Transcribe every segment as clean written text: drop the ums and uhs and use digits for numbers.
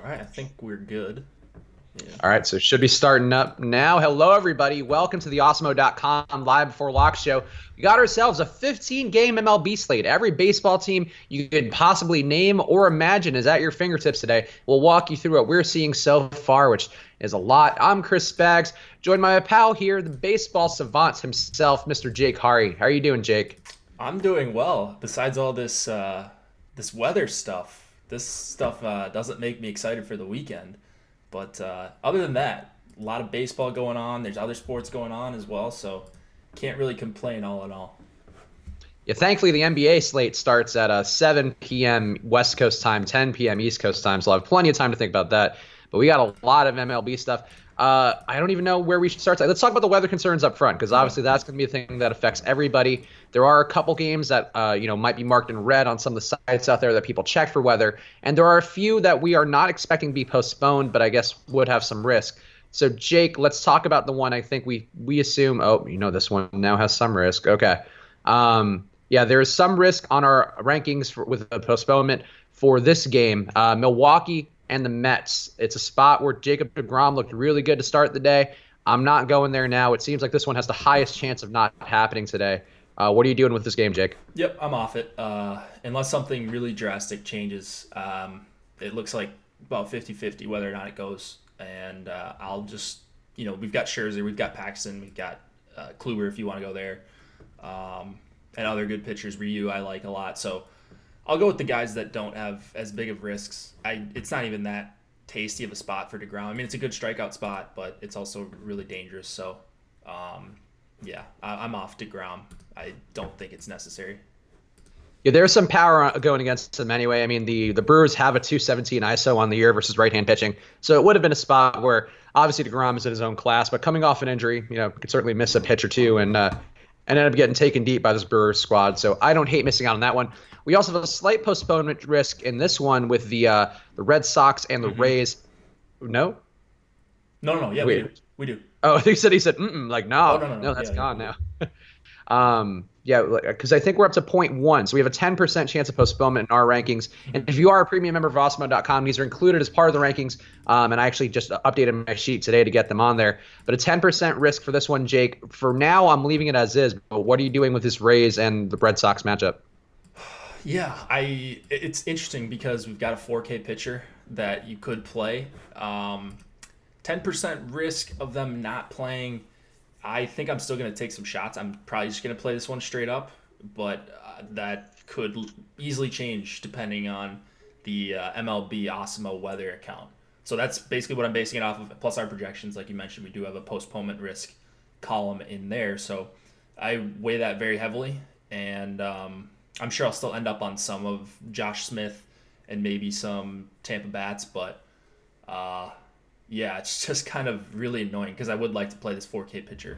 right, I think we're good. Yeah. All right, so should be starting up now. Hello, everybody. Welcome to the Awesemo.com Live Before Lock show. We got ourselves a 15-game MLB slate. Every baseball team you could possibly name or imagine is at your fingertips today. We'll walk you through what we're seeing so far, which is a lot. I'm Chris Spags, joined by my pal here, the baseball savant himself, Mr. Jake Hari. How are you doing, Jake? I'm doing well. Besides all this weather stuff, doesn't make me excited for the weekend. But other than that, a lot of baseball going on. There's other sports going on as well, so can't really complain all in all. Yeah, thankfully the NBA slate starts at 7 p.m. West Coast time, 10 p.m. East Coast time, so I'll have plenty of time to think about that. But we got a lot of MLB stuff. I don't even know where we should start. Let's talk about the weather concerns up front, because Okay. obviously that's going to be a thing that affects everybody. There are a couple games that might be marked in red on some of the sites out there that people check for weather, and there are a few that we are not expecting to be postponed, but I guess would have some risk. So Jake, let's talk about the one I think we assume. Oh, this one now has some risk. Okay. Yeah, there is some risk on our rankings with a postponement for this game. Milwaukee and the Mets. It's a spot where Jacob deGrom looked really good to start the day. I'm not going there now. It seems like this one has the highest chance of not happening today. What are you doing with this game, Jake? Yep, I'm off it. Unless something really drastic changes, it looks like about 50-50 whether or not it goes. And I'll just, we've got Scherzer, we've got Paxton, we've got Kluber if you want to go there. And other good pitchers, Ryu I like a lot. So I'll go with the guys that don't have as big of risks. It's not even that tasty of a spot for DeGrom. I mean, it's a good strikeout spot, but it's also really dangerous. So, yeah, I'm off DeGrom. I don't think it's necessary. Yeah, there's some power going against them anyway. I mean, the Brewers have a 217 ISO on the year versus right-hand pitching, so it would have been a spot where obviously DeGrom is in his own class, but coming off an injury, could certainly miss a pitch or two and ended up getting taken deep by this Brewers squad. So I don't hate missing out on that one. We also have a slight postponement risk in this one with the Red Sox and the Mm-hmm. Rays. No, No. Yeah, we do. weird. We do. Oh, he said, like Oh, no, no. no, that's Yeah, gone we do. now. Yeah, because I think we're up to point one. So we have a 10% chance of postponement in our rankings. And if you are a premium member of Awesemo.com, these are included as part of the rankings. And I actually just updated my sheet today to get them on there. But a 10% risk for this one, Jake. For now, I'm leaving it as is. But what are you doing with this Rays and the Red Sox matchup? Yeah, it's interesting because we've got a 4K pitcher that you could play. 10% risk of them not playing. I think I'm still going to take some shots. I'm probably just going to play this one straight up, but that could easily change depending on the MLB Awesemo weather account. So that's basically what I'm basing it off of. Plus our projections, like you mentioned, we do have a postponement risk column in there. So I weigh that very heavily, and I'm sure I'll still end up on some of Josh Smith and maybe some Tampa bats, but yeah, it's just kind of really annoying because I would like to play this 4K pitcher.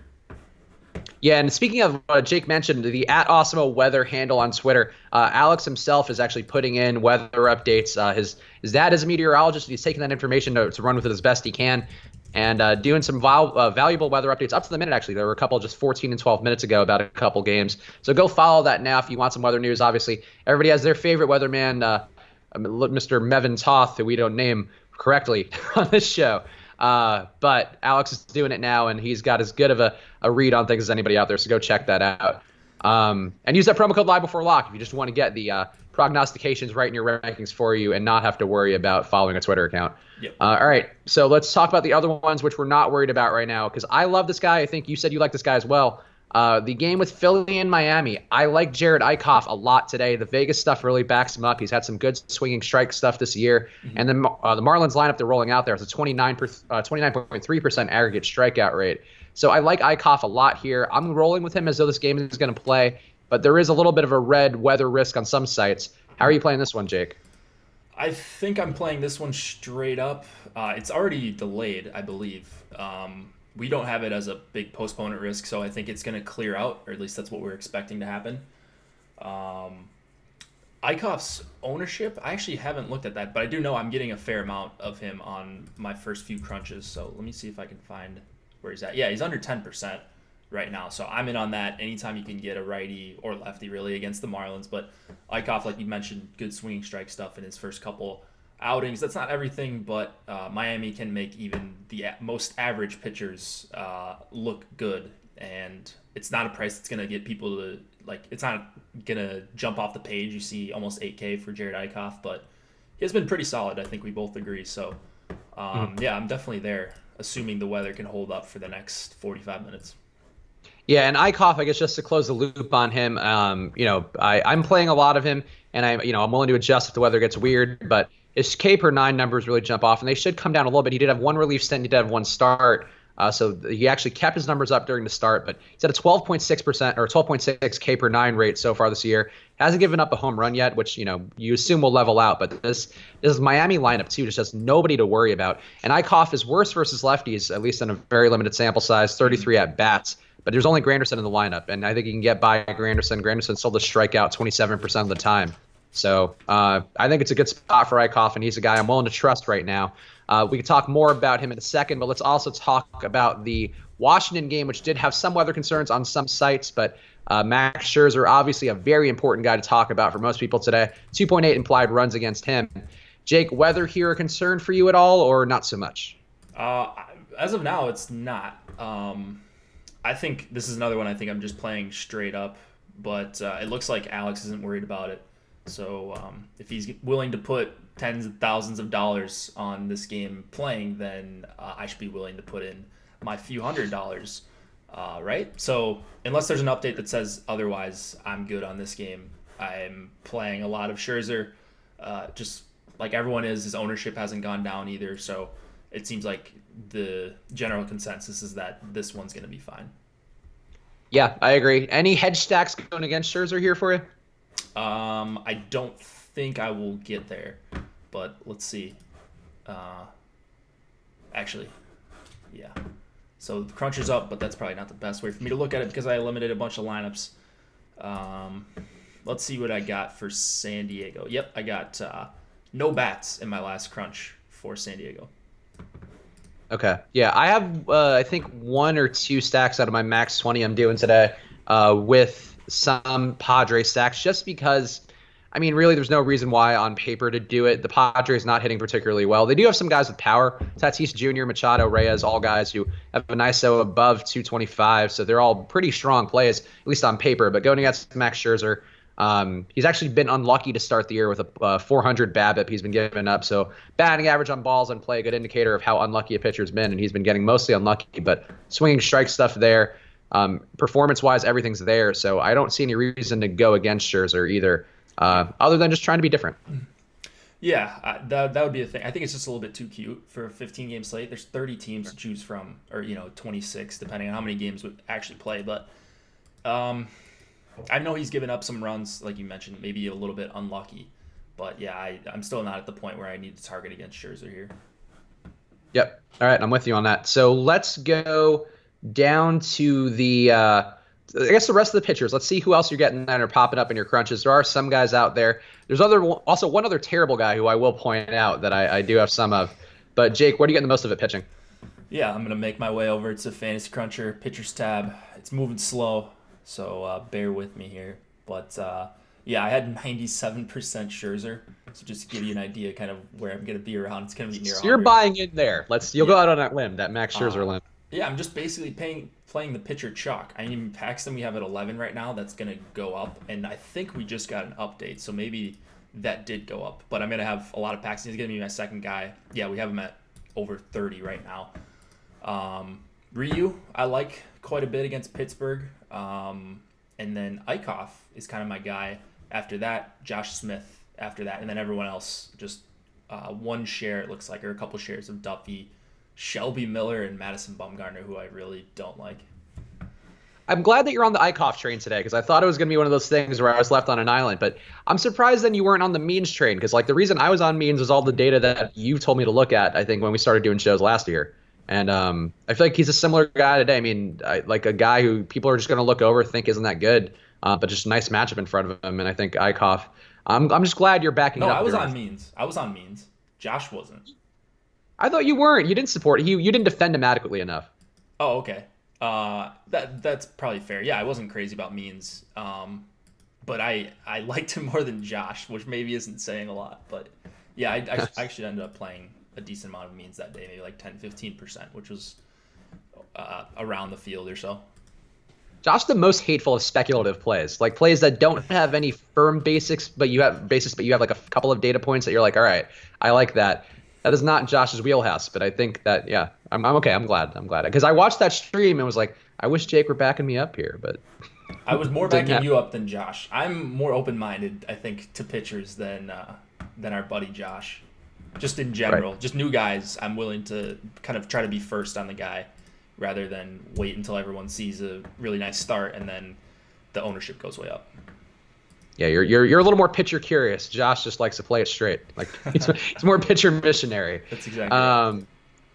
Yeah, and speaking of what Jake mentioned, the at Awesemo Weather handle on Twitter, Alex himself is actually putting in weather updates. His dad is a meteorologist, and he's taking that information to run with it as best he can, and doing some valuable weather updates up to the minute, actually. There were a couple just 14 and 12 minutes ago about a couple games. So go follow that now if you want some weather news. Obviously, everybody has their favorite weatherman, Mr. Mevin Toth, who we don't name correctly on this show. But Alex is doing it now, and he's got as good of a read on things as anybody out there. So go check that out. And use that promo code Live Before Lock if you just want to get the prognostications right in your rankings for you and not have to worry about following a Twitter account. Yep. All right, so let's talk about the other ones, which we're not worried about right now, because I love this guy. I think you said you like this guy as well. The game with Philly and Miami. I like Jared Eichhoff a lot today. The Vegas stuff really backs him up. He's had some good swinging strike stuff this year. Mm-hmm. And then the Marlins lineup they're rolling out there is a 29.3% aggregate strikeout rate. So I like Eichhoff a lot here. I'm rolling with him as though this game is going to play, but there is a little bit of a red weather risk on some sites. How are you playing this one, Jake? I think I'm playing this one straight up. It's already delayed, I believe. We don't have it as a big postponement risk, so I think it's going to clear out, or at least that's what we're expecting to happen. Eichhoff's ownership, I actually haven't looked at that, but I do know I'm getting a fair amount of him on my first few crunches, so let me see if I can find where he's at. Yeah, he's under 10% right now, so I'm in on that. Anytime you can get a righty or lefty, really, against the Marlins, but Eichhoff, like you mentioned, good swinging strike stuff in his first couple outings. That's not everything, but Miami can make even the most average pitchers look good, and it's not a price that's gonna get people to like. It's not gonna jump off the page. You see almost 8K for Jared Eichhoff, but he has been pretty solid. I think we both agree. So yeah, I'm definitely there, assuming the weather can hold up for the next 45 minutes. Yeah, and Eichhoff, I guess just to close the loop on him, I'm playing a lot of him, and I'm willing to adjust if the weather gets weird, but his K per nine numbers really jump off, and they should come down a little bit. He did have one relief stint, he did have one start, so he actually kept his numbers up during the start, but he's at a 12.6% or 12.6 K per nine rate so far this year. Hasn't given up a home run yet, which you assume will level out, but this is Miami lineup too, just has nobody to worry about. And Eichhoff is worse versus lefties, at least in a very limited sample size, 33 at bats. But there's only Granderson in the lineup, and I think you can get by Granderson. Granderson still to strike out 27% of the time. So I think it's a good spot for Eichhoff, and he's a guy I'm willing to trust right now. We can talk more about him in a second, but let's also talk about the Washington game, which did have some weather concerns on some sites, but Max Scherzer, obviously a very important guy to talk about for most people today. 2.8 implied runs against him. Jake, weather here a concern for you at all, or not so much? As of now, it's not. I think this is another one I think I'm just playing straight up, but it looks like Alex isn't worried about it. So if he's willing to put tens of thousands of dollars on this game playing, then I should be willing to put in my few $100s, right? So unless there's an update that says otherwise, I'm good on this game. I'm playing a lot of Scherzer, just like everyone is. His ownership hasn't gone down either, so it seems like the general consensus is that this one's going to be fine. Yeah, I agree. Any hedge stacks going against Scherzer here for you? I don't think I will get there, but let's see. Actually, yeah. So the crunch is up, but that's probably not the best way for me to look at it because I eliminated a bunch of lineups. Let's see what I got for San Diego. Yep, I got no bats in my last crunch for San Diego. Okay. Yeah, I have, I think, one or two stacks out of my max 20 I'm doing today with some Padre stacks just because, I mean, really, there's no reason why on paper to do it. The Padres not hitting particularly well. They do have some guys with power. Tatis Jr., Machado, Reyes, all guys who have an ISO above 225, so they're all pretty strong plays, at least on paper. But going against Max Scherzer, he's actually been unlucky to start the year with a 400 BABIP he's been giving up. So batting average on balls and play, a good indicator of how unlucky a pitcher's been, and he's been getting mostly unlucky. But swinging strike stuff there, performance-wise, everything's there. So I don't see any reason to go against Scherzer either, other than just trying to be different. Yeah, that would be a thing. I think it's just a little bit too cute for a 15-game slate. There's 30 teams to choose from, or 26, depending on how many games would actually play. But I know he's given up some runs, like you mentioned, maybe a little bit unlucky. But yeah, I'm still not at the point where I need to target against Scherzer here. Yep. All right, I'm with you on that. So let's go down to the I guess the rest of the pitchers. Let's see who else you're getting that are popping up in your crunches. There are some guys out there. There's also one other terrible guy who I will point out that I do have some of. But Jake, what are you getting the most of it pitching? Yeah, I'm going to make my way over to Fantasy Cruncher, Pitchers tab. It's moving slow, so bear with me here. But yeah, I had 97% Scherzer. So just to give you an idea kind of where I'm going to be around, it's going to be near 100. So you're buying in there. You'll go out on that limb, that Max Scherzer limb. Yeah, I'm just basically playing the pitcher chalk. I mean, Paxton, we have at 11 right now. That's going to go up. And I think we just got an update, so maybe that did go up. But I'm going to have a lot of Paxton. He's going to be my second guy. Yeah, we have him at over 30 right now. Ryu, I like quite a bit against Pittsburgh. And then Eichhoff is kind of my guy. After that, Josh Smith after that. And then everyone else, just one share, it looks like, or a couple shares of Duffy, Shelby Miller, and Madison Bumgarner, who I really don't like. I'm glad that you're on the Eichhoff train today because I thought it was going to be one of those things where I was left on an island. But I'm surprised then you weren't on the means train because, like, the reason I was on means was all the data that you told me to look at, I think, when we started doing shows last year. And I feel like he's a similar guy today. I mean, like a guy who people are just going to look over, think isn't that good, but just a nice matchup in front of him. And I think Eichhoff, I'm just glad you're backing it up. No, I was on means. Josh wasn't. I thought you weren't. You didn't support. You didn't defend him adequately enough. Oh, okay. That's probably fair. Yeah, I wasn't crazy about means. But I liked him more than Josh, which maybe isn't saying a lot. But Yeah, I actually ended up playing a decent amount of means that day, maybe like 10-15%, which was around the field or so. Josh, the most hateful of speculative plays, like plays that don't have any firm basics, but you have like a couple of data points that you're like, all right, I like that. That is not Josh's wheelhouse, but I think that, yeah, I'm okay. I'm glad because I watched that stream and was like, I wish Jake were backing me up here, but I was more didn't backing happen. you up than Josh. I'm more open-minded, I think, to pitchers than our buddy Josh. Just in Right. general, just new guys, I'm willing to kind of try to be first on the guy rather than wait until everyone sees a really nice start and then the ownership goes way up. Yeah, you're a little more pitcher curious. Josh just likes to play it straight. Like he's more pitcher missionary. That's exactly right.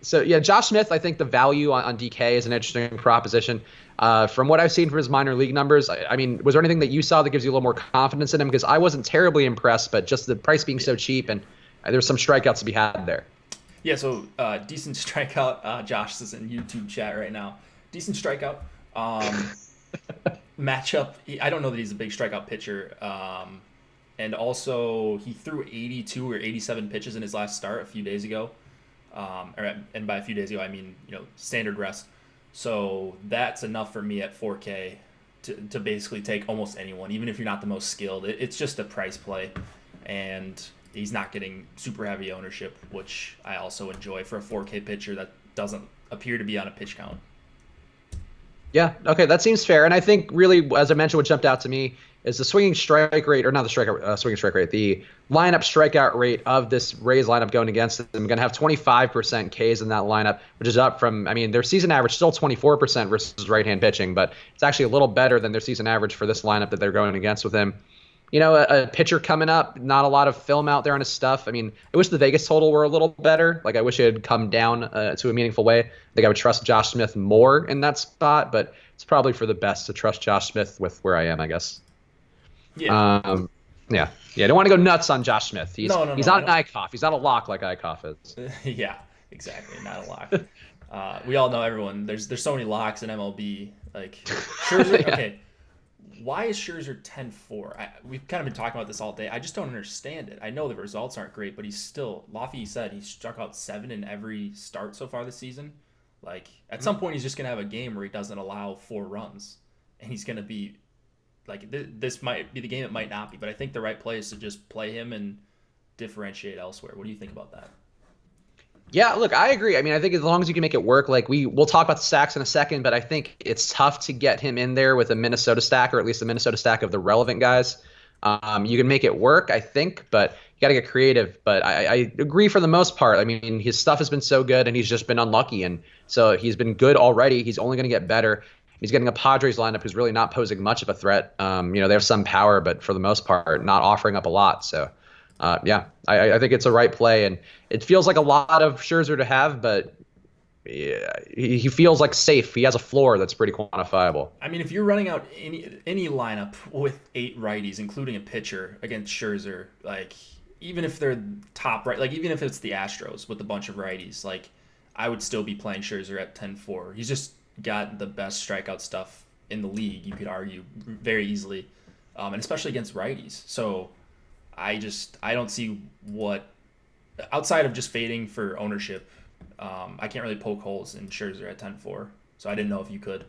So yeah, Josh Smith, I think the value on DK is an interesting proposition. From what I've seen from his minor league numbers, I mean, was there anything that you saw that gives you a little more confidence in him? Because I wasn't terribly impressed, but just the price being so cheap and there's some strikeouts to be had there. Yeah, so decent strikeout. Josh is in YouTube chat right now. Decent strikeout. Matchup. I don't know that he's a big strikeout pitcher. And also, he threw 82 or 87 pitches in his last start a few days ago. And by a few days ago, I mean, standard rest. So that's enough for me at 4K to basically take almost anyone, even if you're not the most skilled. It's just a price play. And he's not getting super heavy ownership, which I also enjoy for a 4K pitcher that doesn't appear to be on a pitch count. Yeah, okay, that seems fair. And I think really, as I mentioned, what jumped out to me is the swinging strike rate, or not the swinging strike rate, the lineup strikeout rate of this Rays lineup going against them. I'm going to have 25% Ks in that lineup, which is up from, I mean, their season average still 24% versus right-hand pitching, but it's actually a little better than their season average for this lineup that they're going against with him. A pitcher coming up, not a lot of film out there on his stuff. I mean, I wish the Vegas total were a little better. Like, I wish it had come down to a meaningful way. I think I would trust Josh Smith more in that spot, but it's probably for the best to trust Josh Smith with where I am, I guess. Yeah. Yeah. I don't want to go nuts on Josh Smith. He's No, not an Eichhoff. He's not a lock like Eichhoff is. Yeah, exactly. Not a lock. We all know everyone. There's so many locks in MLB. Like, Scherzer, Yeah. okay. Why is Scherzer 10-4? We've kind of been talking about this all day. I just don't understand it. I know the results aren't great, but he's still, Laffy said he's struck out 7 in every start so far this season. Like, at some point, he's just going to have a game where he doesn't allow 4 runs. And he's going to be, like, this might be the game, it might not be. But I think the right play is to just play him and differentiate elsewhere. What do you think about that? Yeah, look, I agree. I mean, I think as long as you can make it work, like we'll talk about the stacks in a second, but I think it's tough to get him in there with a Minnesota stack, or at least a Minnesota stack of the relevant guys. You can make it work, I think, but you got to get creative. But I agree for the most part. I mean, his stuff has been so good, and he's just been unlucky. And so he's been good already. He's only going to get better. He's getting a Padres lineup who's really not posing much of a threat. They have some power, but for the most part, not offering up a lot. So. I think it's a right play, and it feels like a lot of Scherzer to have, but yeah, he feels like safe. He has a floor that's pretty quantifiable. I mean, if you're running out any lineup with 8 righties, including a pitcher against Scherzer, like, even if they're top right, like, even if it's the Astros with a bunch of righties, like, I would still be playing Scherzer at 10-4. He's just got the best strikeout stuff in the league, you could argue, very easily, and especially against righties. So I don't see what, outside of just fading for ownership, I can't really poke holes in Scherzer at 10-4. So I didn't know if you could.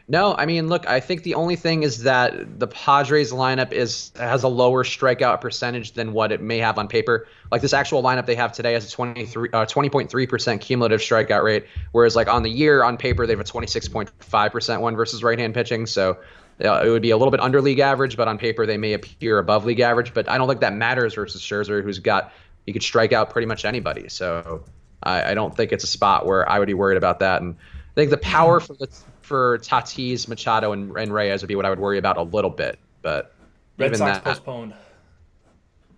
No, I mean, look, I think the only thing is that the Padres lineup has a lower strikeout percentage than what it may have on paper. Like this actual lineup they have today has a 20.3% cumulative strikeout rate, whereas like on the year on paper they have a 26.5% one versus right-hand pitching. So it would be a little bit under league average, but on paper they may appear above league average. But I don't think that matters versus Scherzer, he could strike out pretty much anybody. So I don't think it's a spot where I would be worried about that. And I think the power for Tatis, Machado, and Reyes would be what I would worry about a little bit. But Red Sox postponed.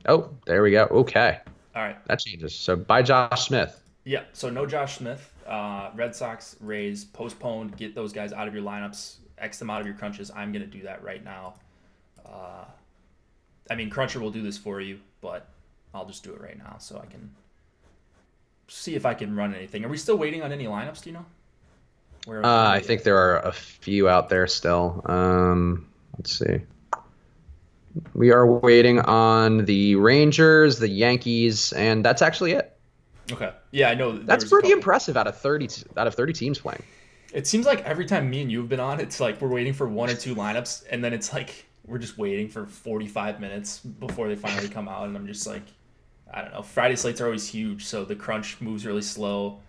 Oh, there we go. Okay. All right. That changes. So bye, Josh Smith. Yeah, so no Josh Smith. Red Sox, Rays, postponed. Get those guys out of your lineups. X them out of your crunches. I'm going to do that right now. I mean, Cruncher will do this for you, but I'll just do it right now so I can see if I can run anything. Are we still waiting on any lineups, do you know? I think there are a few out there still. Let's see. We are waiting on the Rangers, the Yankees, and that's actually it. Okay. Yeah, I know there That's was a pretty couple. impressive out of 30 teams playing. It seems like every time me and you have been on, it's like we're waiting for one or two lineups, and then it's like we're just waiting for 45 minutes before they finally come out, and I'm just like, I don't know. Friday slates are always huge, so the crunch moves really slow.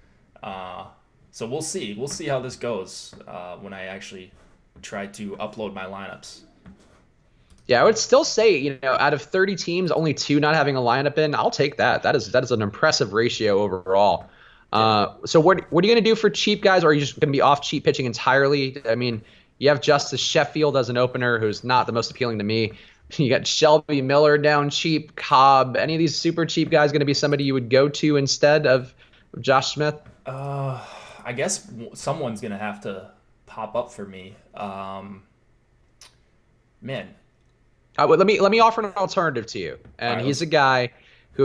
Uh, so we'll see. We'll see how this goes when I actually try to upload my lineups. Yeah, I would still say, out of 30 teams, only two not having a lineup in. I'll take that. That is an impressive ratio overall. Yeah. So what are you going to do for cheap guys? Or are you just going to be off cheap pitching entirely? I mean, you have Justice Sheffield as an opener, who's not the most appealing to me. You got Shelby Miller down cheap, Cobb. Any of these super cheap guys going to be somebody you would go to instead of Josh Smith? I guess someone's gonna have to pop up for me. Man, Let me offer an alternative to you. all And right, he's let's. a guy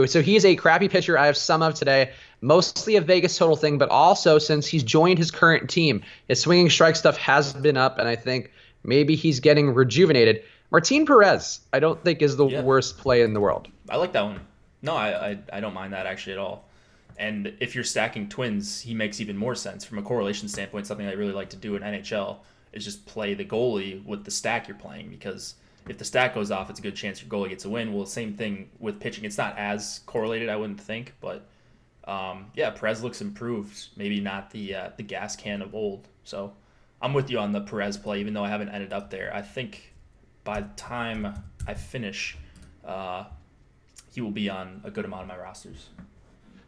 so he's a crappy pitcher. I have some of today, mostly a Vegas total thing, but also since he's joined his current team, his swinging strike stuff has been up, and I think maybe he's getting rejuvenated. Martin Perez, I don't think is the Yeah, worst play in the world. I like that one. No, I don't mind that actually at all. And if you're stacking twins, he makes even more sense from a correlation standpoint. Something I really like to do in NHL is just play the goalie with the stack you're playing because if the stack goes off, it's a good chance your goalie gets a win. Well, same thing with pitching. It's not as correlated, I wouldn't think, but yeah, Perez looks improved. Maybe not the gas can of old. So I'm with you on the Perez play, even though I haven't ended up there. I think by the time I finish, uh, he will be on a good amount of my rosters.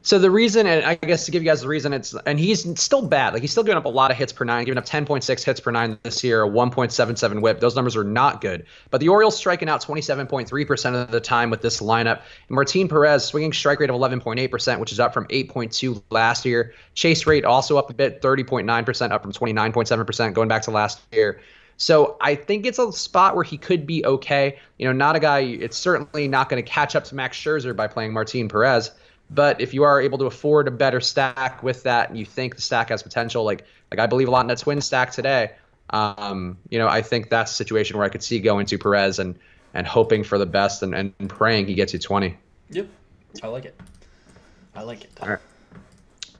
So the reason, and I guess to give you guys the reason, and he's still bad. Like he's still giving up a lot of hits per nine, giving up 10.6 hits per nine this year, a 1.77 WHIP. Those numbers are not good. But the Orioles striking out 27.3% of the time with this lineup. And Martin Perez swinging strike rate of 11.8%, which is up from 8.2 last year. Chase rate also up a bit, 30.9%, up from 29.7% going back to last year. So I think it's a spot where he could be okay. Not a guy. It's certainly not going to catch up to Max Scherzer by playing Martin Perez. But if you are able to afford a better stack with that, and you think the stack has potential, like I believe a lot in that twin stack today, I think that's a situation where I could see going to Perez and hoping for the best and praying he gets you 20. Yep, I like it. I like it. All right.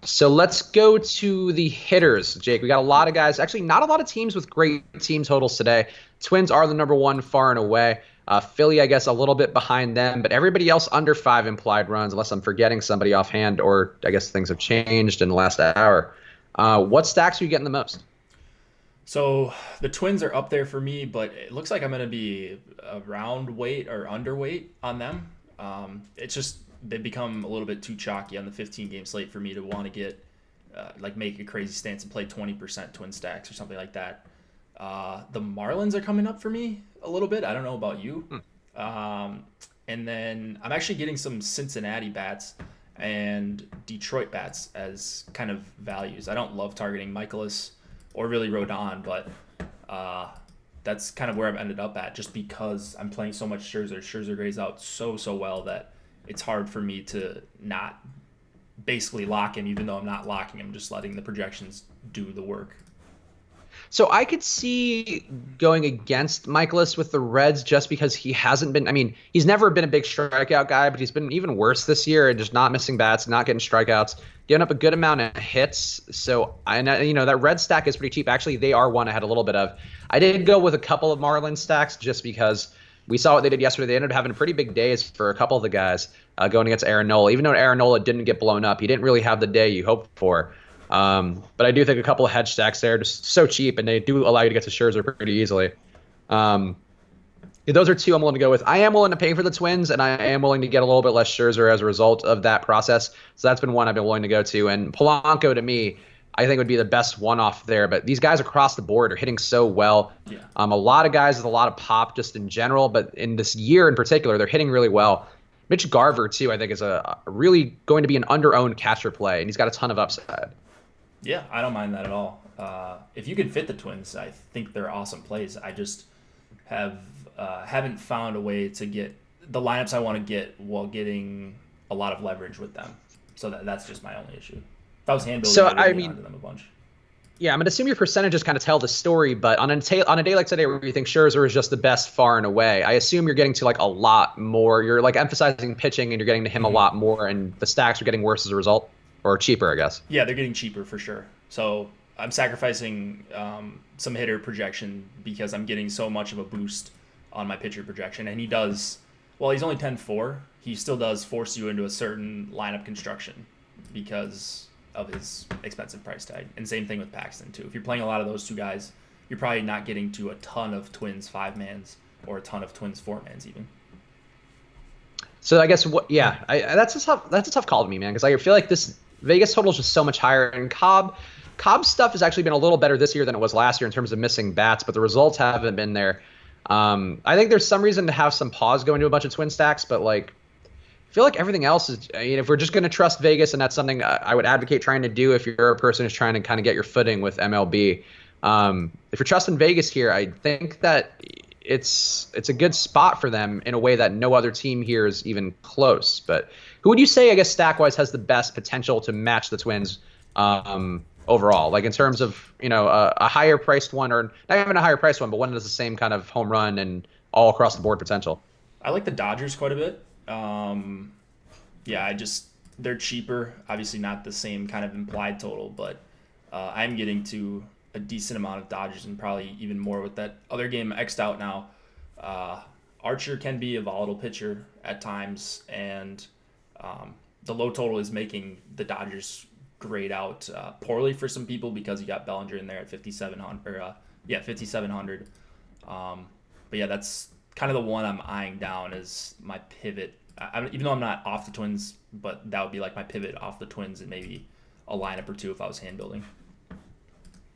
So let's go to the hitters, Jake. We got a lot of guys. Actually, not a lot of teams with great team totals today. Twins are the number one far and away. Philly, I guess, a little bit behind them, but everybody else under 5 implied runs, unless I'm forgetting somebody offhand, or I guess things have changed in the last hour. What stacks are you getting the most? So the Twins are up there for me, but it looks like I'm going to be around weight or underweight on them. It's just they've become a little bit too chalky on the 15 game slate for me to want to get like make a crazy stance and play 20% twin stacks or something like that. The Marlins are coming up for me a little bit. I don't know about you. And then I'm actually getting some Cincinnati bats and Detroit bats as kind of values. I don't love targeting Michaelis or really Rodon, but that's kind of where I've ended up at just because I'm playing so much Scherzer. Scherzer grays out so well that it's hard for me to not basically lock him, even though I'm not locking him, just letting the projections do the work. So I could see going against Michaelis with the Reds just because he hasn't been. I mean, he's never been a big strikeout guy, but he's been even worse this year and just not missing bats, not getting strikeouts, giving up a good amount of hits. So I know that Red stack is pretty cheap. Actually, they are one I had a little bit of. I did go with a couple of Marlins stacks just because we saw what they did yesterday. They ended up having pretty big days for a couple of the guys going against Aaron Nola. Even though Aaron Nola didn't get blown up, he didn't really have the day you hoped for. But I do think a couple of hedge stacks there are just so cheap, and they do allow you to get to Scherzer pretty easily. Those are two I'm willing to go with. I am willing to pay for the Twins, and I am willing to get a little bit less Scherzer as a result of that process. So that's been one I've been willing to go to. And Polanco, to me, I think would be the best one-off there. But these guys across the board are hitting so well. Yeah. A lot of guys with a lot of pop just in general, but in this year in particular, they're hitting really well. Mitch Garver, too, I think is a really going to be an under-owned catcher play, and he's got a ton of upside. Yeah, I don't mind that at all. If you can fit the Twins, I think they're awesome plays. I just haven't found a way to get the lineups I want to get while getting a lot of leverage with them. So that's just my only issue. If I was hand building, So, I would I be mean, onto them a bunch. Yeah, I'm gonna assume your percentages kind of tell the story, but on a day like today where you think Scherzer is just the best far and away, I assume you're getting to like a lot more. You're like emphasizing pitching, and you're getting to him a lot more, and the stacks are getting worse as a result, or cheaper, I guess. Yeah, they're getting cheaper for sure. So I'm sacrificing some hitter projection because I'm getting so much of a boost on my pitcher projection, and he does. Well, he's only 10-4. He still does force you into a certain lineup construction because of his expensive price tag. And same thing with Paxton, too. If you're playing a lot of those two guys, you're probably not getting to a ton of Twins 5-mans or a ton of Twins 4-mans even. So I guess that's a tough call to me, man, because I feel like this Vegas total is just so much higher, and Cobb's stuff has actually been a little better this year than it was last year in terms of missing bats, but the results haven't been there. I think there's some reason to have some pause going to a bunch of twin stacks, but like I feel like everything else is, I mean, if we're just going to trust Vegas, and that's something I would advocate trying to do if you're a person who's trying to kind of get your footing with MLB. If you're trusting Vegas here, I think that it's a good spot for them in a way that no other team here is even close. But who would you say, I guess, stack-wise has the best potential to match the Twins overall? Like in terms of, a higher-priced one, or not even a higher-priced one, but one that has the same kind of home run and all across the board potential. I like the Dodgers quite a bit. They're cheaper. Obviously not the same kind of implied total, but I'm getting to a decent amount of Dodgers, and probably even more with that other game X'd out now. Archer can be a volatile pitcher at times, and the low total is making the Dodgers grade out poorly for some people because you got Bellinger in there at 5,700. 5,700. But yeah, that's kind of the one I'm eyeing down as my pivot. Even though I'm not off the Twins, but that would be like my pivot off the Twins, and maybe a lineup or two if I was hand building.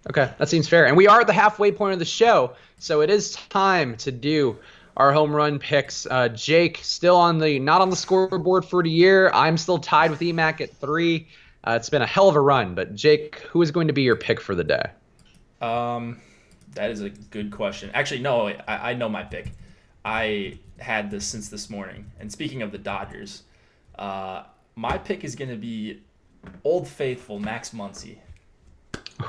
Okay, that seems fair. And we are at the halfway point of the show, so it is time to do our home run picks. Jake still not on the scoreboard for the year. I'm still tied with EMAC at 3. It's been a hell of a run, but Jake, who is going to be your pick for the day? That is a good question. Actually, no, I know my pick. I had this since this morning. And speaking of the Dodgers, my pick is going to be Old Faithful Max Muncie.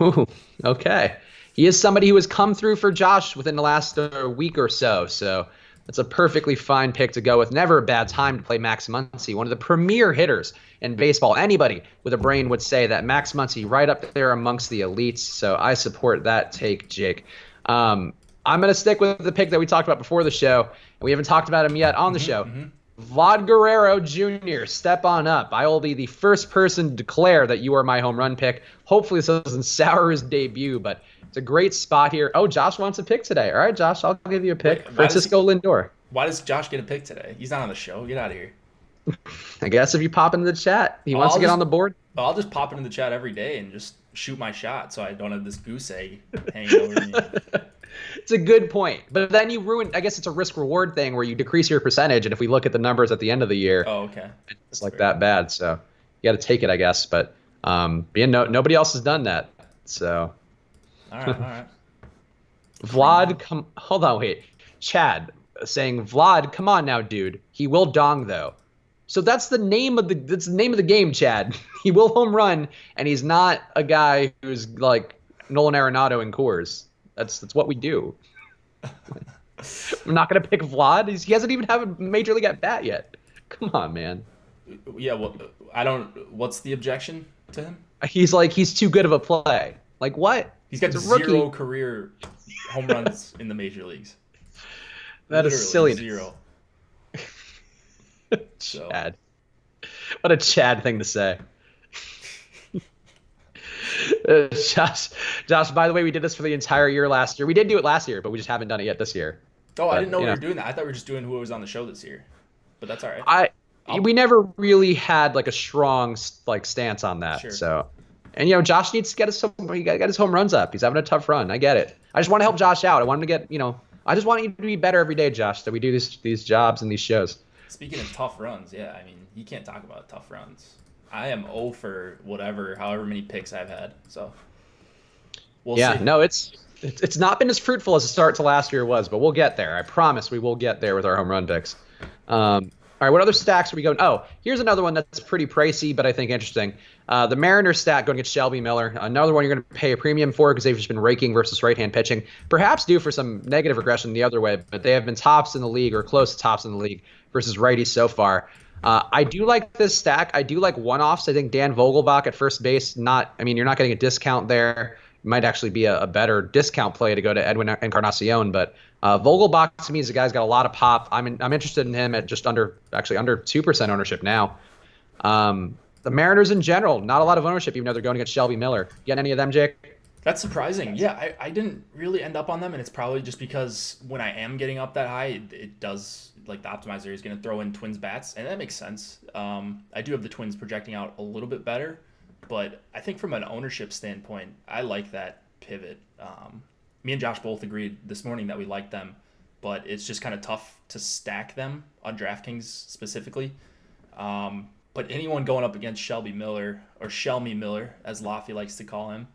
Ooh, okay. He is somebody who has come through for Josh within the last week or so. So that's a perfectly fine pick to go with. Never a bad time to play Max Muncie, one of the premier hitters in baseball. Anybody with a brain would say that Max Muncie right up there amongst the elites. So I support that take, Jake. I'm going to stick with the pick that we talked about before the show, and we haven't talked about him yet on the show. Vlad Guerrero Jr., step on up. I will be the first person to declare that you are my home run pick. Hopefully this doesn't sour his debut, but it's a great spot here. Oh, Josh wants a pick today. All right, Josh, I'll give you a pick. Wait, Francisco Lindor. Why does Josh get a pick today? He's not on the show. Get out of here. I guess if you pop into the chat, he wants to get on the board. I'll just pop into the chat every day and just shoot my shot so I don't have this goose egg hanging over me. It's a good point. But then you ruin, I guess it's a risk-reward thing where you decrease your percentage, and if we look at the numbers at the end of the year, okay, it's like that bad. So you got to take it, I guess. But nobody else has done that. So all right. Vlad, hold on, wait. Chad saying, Vlad, come on now, dude. He will dong though. So that's the name of the game, Chad. He will home run, and he's not a guy who's like Nolan Arenado in Coors. That's what we do. I'm not gonna pick Vlad. He hasn't even had a major league at bat yet. Come on, man. Yeah, well, I don't. What's the objection to him? He's too good of a play. Like what? He's got zero career home runs in the major leagues. That Literally is silly. Zero. Chad. What a Chad thing to say. Josh, by the way, we did this for the entire year last year. We did do it last year, but we just haven't done it yet this year. Oh, I didn't know we were doing that. I thought we were just doing who was on the show this year. But that's all right. We never really had like a strong stance on that. Sure. So, and Josh needs to get his home runs up. He's having a tough run. I get it. I just want to help Josh out. I want him to get, I just want you to be better every day, Josh, that we do these jobs and these shows. Speaking of tough runs, yeah, I mean, you can't talk about tough runs. I am 0 for however many picks I've had. So we'll see. No, it's not been as fruitful as the start to last year was, but we'll get there. I promise we will get there with our home run picks. All right, what other stacks are we going? Oh, here's another one that's pretty pricey, but I think interesting. The Mariners stack going against Shelby Miller. Another one you're going to pay a premium for because they've just been raking versus right-hand pitching. Perhaps due for some negative regression the other way, but they have been tops in the league or close to tops in the league versus righties so far. I do like this stack. I do like one-offs. I think Dan Vogelbach at first base, you're not getting a discount there. It might actually be a better discount play to go to Edwin Encarnacion, but Vogelbach to me is a guy who's got a lot of pop. I'm interested in him at just under 2% ownership now. The Mariners in general, not a lot of ownership, even though they're going against Shelby Miller. Get any of them, Jake? That's surprising. Yeah, I didn't really end up on them, and it's probably just because when I am getting up that high, it does, like the optimizer is going to throw in Twins bats, and that makes sense. I do have the Twins projecting out a little bit better, but I think from an ownership standpoint, I like that pivot. Me and Josh both agreed this morning that we like them, but it's just kind of tough to stack them on DraftKings specifically. But anyone going up against Shelby Miller, or Shelmy Miller, as Laffy likes to call him,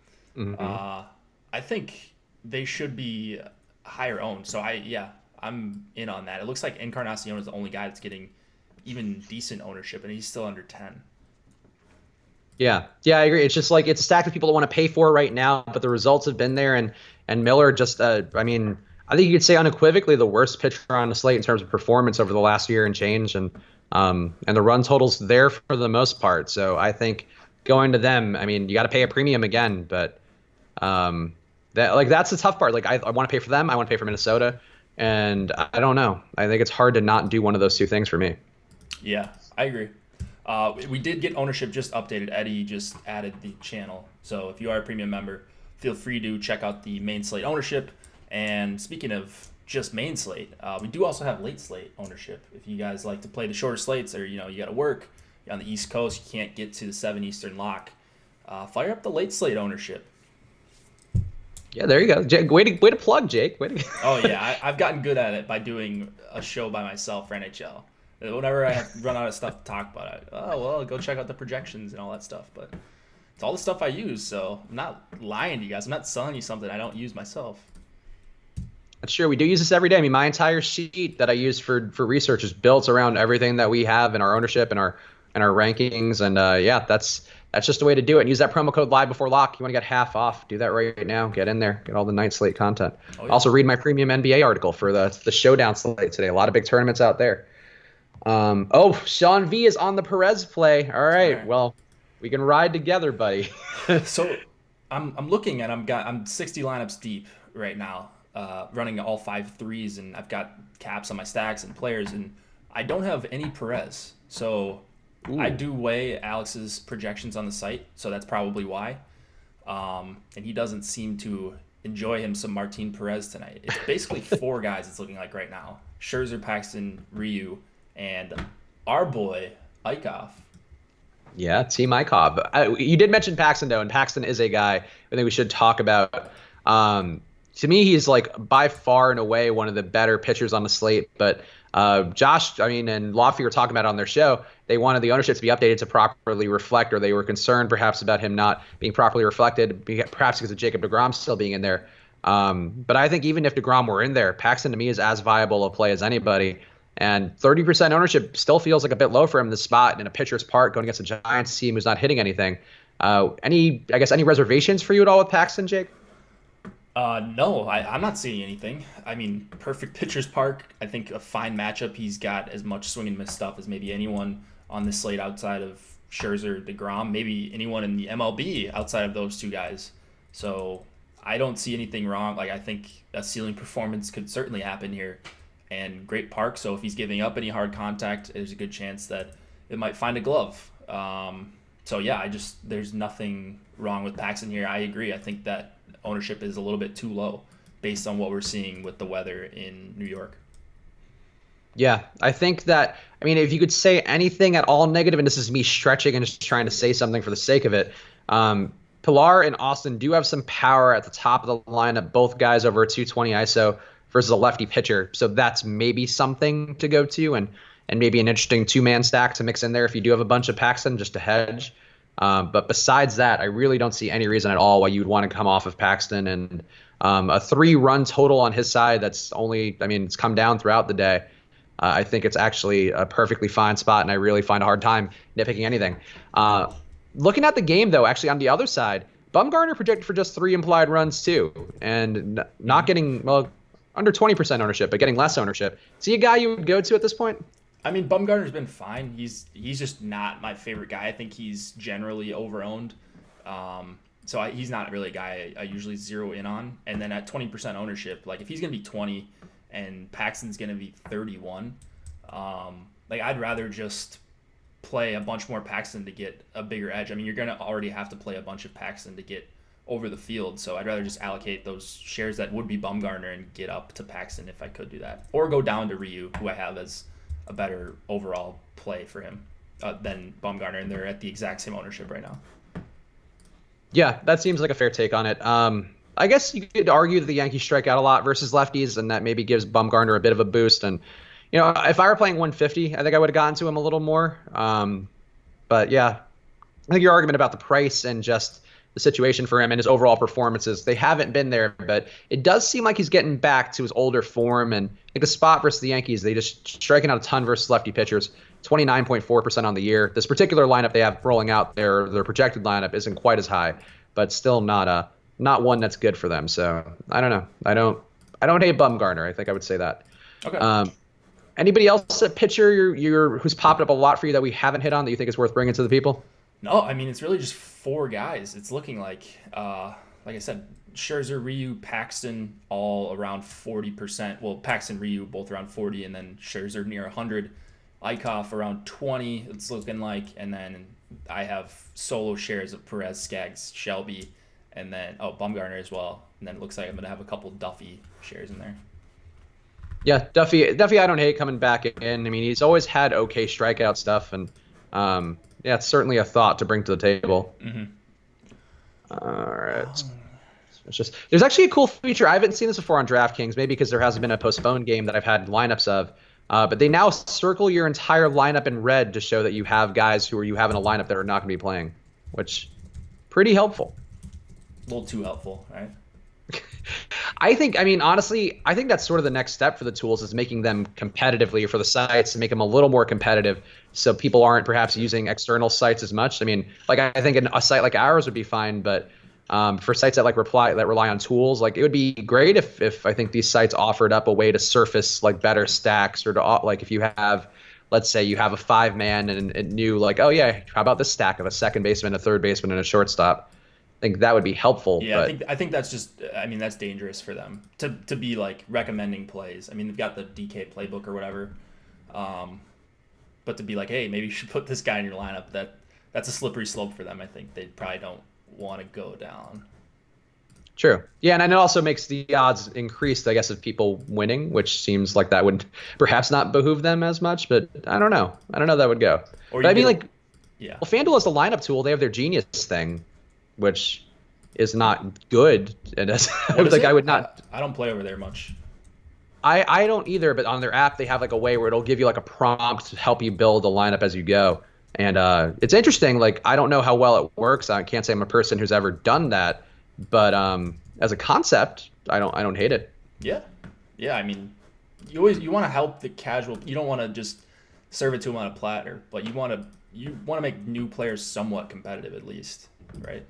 I think they should be higher owned. So I'm in on that. It looks like Encarnacion is the only guy that's getting even decent ownership, and he's still under 10. Yeah, I agree. It's just like it's stacked with people that want to pay for it right now, but the results have been there, and Miller just, I think you could say unequivocally the worst pitcher on the slate in terms of performance over the last year and change, and the run total's there for the most part. So I think going to them, you got to pay a premium again, but that's the tough part. Like I want to pay for them, I want to pay for Minnesota, and I don't know. I think it's hard to not do one of those two things for me. Yeah, I agree. We did get ownership just updated. Eddie just added the channel. So if you are a premium member, feel free to check out the main slate ownership. And speaking of just main slate, we do also have late slate ownership. If you guys like to play the shorter slates, or you got to work, you're on the East Coast, you can't get to the 7 Eastern lock, fire up the late slate ownership. Yeah, there you go. Jake, way to plug, Jake. Oh, yeah. I've gotten good at it by doing a show by myself for NHL. Whenever I have run out of stuff to talk about, go check out the projections and all that stuff. But it's all the stuff I use, so I'm not lying to you guys. I'm not selling you something I don't use myself. That's true. We do use this every day. My entire sheet that I use for research is built around everything that we have in our ownership and our rankings. And that's just a way to do it. And use that promo code live before lock. You want to get half off? Do that right now. Get in there. Get all the night slate content. Oh, yeah. Also read my premium NBA article for the showdown slate today. A lot of big tournaments out there. Sean V is on the Perez play. All right. Well, we can ride together, buddy. So I'm looking and I'm 60 lineups deep right now, running all 5 threes, and I've got caps on my stacks and players, and I don't have any Perez. So I do weigh Alex's projections on the site, so that's probably why. And he doesn't seem to enjoy him some Martin Perez tonight. It's basically 4 guys it's looking like right now. Scherzer, Paxton, Ryu, and our boy, Eichhoff. Yeah, Team Eichhoff. You did mention Paxton, though, and Paxton is a guy I think we should talk about. To me, he's like by far and away one of the better pitchers on the slate. But Josh, and Laffy were talking about it on their show. They wanted the ownership to be updated to properly reflect, or they were concerned perhaps about him not being properly reflected, perhaps because of Jacob deGrom still being in there. But I think even if deGrom were in there, Paxton to me is as viable a play as anybody. And 30% ownership still feels like a bit low for him in this spot in a pitcher's park going against a Giants team who's not hitting anything. Any reservations for you at all with Paxton, Jake? No, I'm not seeing anything. Perfect pitcher's park. I think a fine matchup. He's got as much swing and miss stuff as maybe anyone on this slate outside of Scherzer, DeGrom, maybe anyone in the MLB outside of those 2 guys. So I don't see anything wrong. I think a ceiling performance could certainly happen here. And great park, so if he's giving up any hard contact, there's a good chance that it might find a glove. There's nothing wrong with Paxton here. I agree. I think that ownership is a little bit too low based on what we're seeing with the weather in New York. Yeah, I think that, if you could say anything at all negative, and this is me stretching and just trying to say something for the sake of it, Pilar and Austin do have some power at the top of the lineup, both guys over a 220 ISO versus a lefty pitcher. So that's maybe something to go to, and maybe an interesting 2-man stack to mix in there if you do have a bunch of Paxton just to hedge. But besides that, I really don't see any reason at all why you would want to come off of Paxton. And a 3-run total on his side that's only, it's come down throughout the day. I think it's actually a perfectly fine spot, and I really find a hard time nitpicking anything. Looking at the game, though, actually on the other side, Bumgarner projected for just 3 implied runs, too, and not getting, well, under 20% ownership, but getting less ownership. Is he a guy you would go to at this point? I mean, Bumgarner's been fine. He's just not my favorite guy. I think he's generally overowned. He's not really a guy I usually zero in on. And then at 20% ownership, like if he's going to be 20 and Paxton's going to be 31, I'd rather just play a bunch more Paxton to get a bigger edge. I mean, you're going to already have to play a bunch of Paxton to get over the field. So I'd rather just allocate those shares that would be Bumgarner and get up to Paxton if I could do that. Or go down to Ryu, who I have as a better overall play for him than Bumgarner, and they're at the exact same ownership right now. Yeah, that seems like a fair take on it. I guess you could argue that the Yankees strike out a lot versus lefties, and that maybe gives Bumgarner a bit of a boost. And if I were playing 150, I think I would have gotten to him a little more. But yeah, I think your argument about the price and just the situation for him and his overall performances, they haven't been there, but it does seem like he's getting back to his older form. And like the spot versus the Yankees, they just striking out a ton versus lefty pitchers, 29.4% on the year. This particular lineup they have rolling out, their projected lineup isn't quite as high, but still not one that's good for them. So I don't know. I don't hate Bumgarner. I think I would say that. Okay. Anybody else at pitcher who's popped up a lot for you that we haven't hit on that you think is worth bringing to the people? No, I mean, it's really just 4 guys. It's looking like I said, Scherzer, Ryu, Paxton, all around 40%. Well, Paxton, Ryu, both around 40, and then Scherzer near 100. Eichhoff around 20, it's looking like. And then I have solo shares of Perez, Skaggs, Shelby, and then, Bumgarner as well. And then it looks like I'm going to have a couple Duffy shares in there. Yeah, Duffy I don't hate coming back in. I mean, he's always had okay strikeout stuff, and yeah, it's certainly a thought to bring to the table. Mm-hmm. All right. There's actually a cool feature. I haven't seen this before on DraftKings, maybe because there hasn't been a postponed game that I've had lineups of. But they now circle your entire lineup in red to show that you have guys who you have in a lineup that are not going to be playing, which pretty helpful. A little too helpful, right? Honestly, I think that's sort of the next step for the tools is making them competitively for the sites to make them a little more competitive so people aren't perhaps using external sites as much. I mean, like I think a site like ours would be fine, but for sites that rely on tools, like it would be great if I think these sites offered up a way to surface like better stacks or to like if you have, let's say you have a 5-man and knew like, oh yeah, how about this stack of a second baseman, a third baseman, and a shortstop? I think that would be helpful. Yeah, but I think that's just. I mean, that's dangerous for them to be like recommending plays. I mean, they've got the DK playbook or whatever, but to be like, hey, maybe you should put this guy in your lineup. That's a slippery slope for them. I think they probably don't want to go down. True. Yeah, and it also makes the odds increased, I guess, of people winning, which seems like that would perhaps not behoove them as much. But I don't know. That would go. But I mean, yeah. Well, FanDuel is the lineup tool. They have their Genius thing, which is not good. And I would not. I don't play over there much. I don't either, but on their app they have like a way where it'll give you like a prompt to help you build a lineup as you go. And it's interesting. Like I don't know how well it works. I can't say I'm a person who's ever done that, but as a concept, I don't hate it. Yeah. I mean, you want to help the casual. You don't want to just serve it to them on a platter, but you want to make new players somewhat competitive at least, right?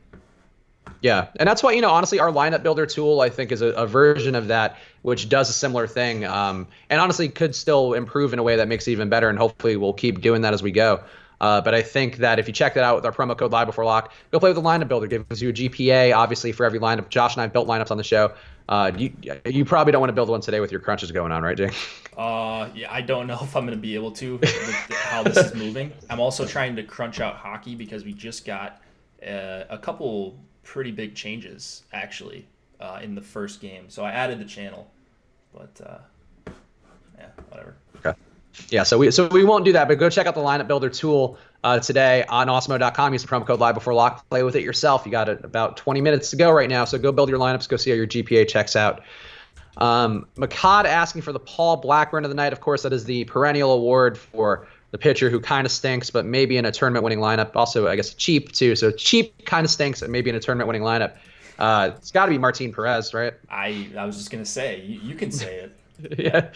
Yeah, and that's why, honestly, our lineup builder tool, I think, is a version of that, which does a similar thing, and honestly could still improve in a way that makes it even better, and hopefully we'll keep doing that as we go. But I think that if you check that out with our promo code Live Before Lock, go play with the lineup builder. It gives you a GPA, obviously, for every lineup. Josh and I have built lineups on the show. You probably don't want to build one today with your crunches going on, right, Jake? Yeah, I don't know if I'm going to be able to with how this is moving. I'm also trying to crunch out hockey because we just got a couple pretty big changes, actually, in the first game. So I added the channel, but yeah, whatever. Okay. Yeah, so we won't do that, but go check out the lineup builder tool today on awesemo.com. Use the promo code Live Before Lock. Play with it yourself. You got about 20 minutes to go right now, so go build your lineups. Go see how your GPA checks out. McCod asking for the Paul Blackburn of the night. Of course, that is the perennial award for the pitcher who kind of stinks, but maybe in a tournament-winning lineup. Also, I guess cheap too. So cheap kind of stinks, and maybe in a tournament-winning lineup. It's got to be Martin Perez, right? I was just gonna say you can say it. Yeah.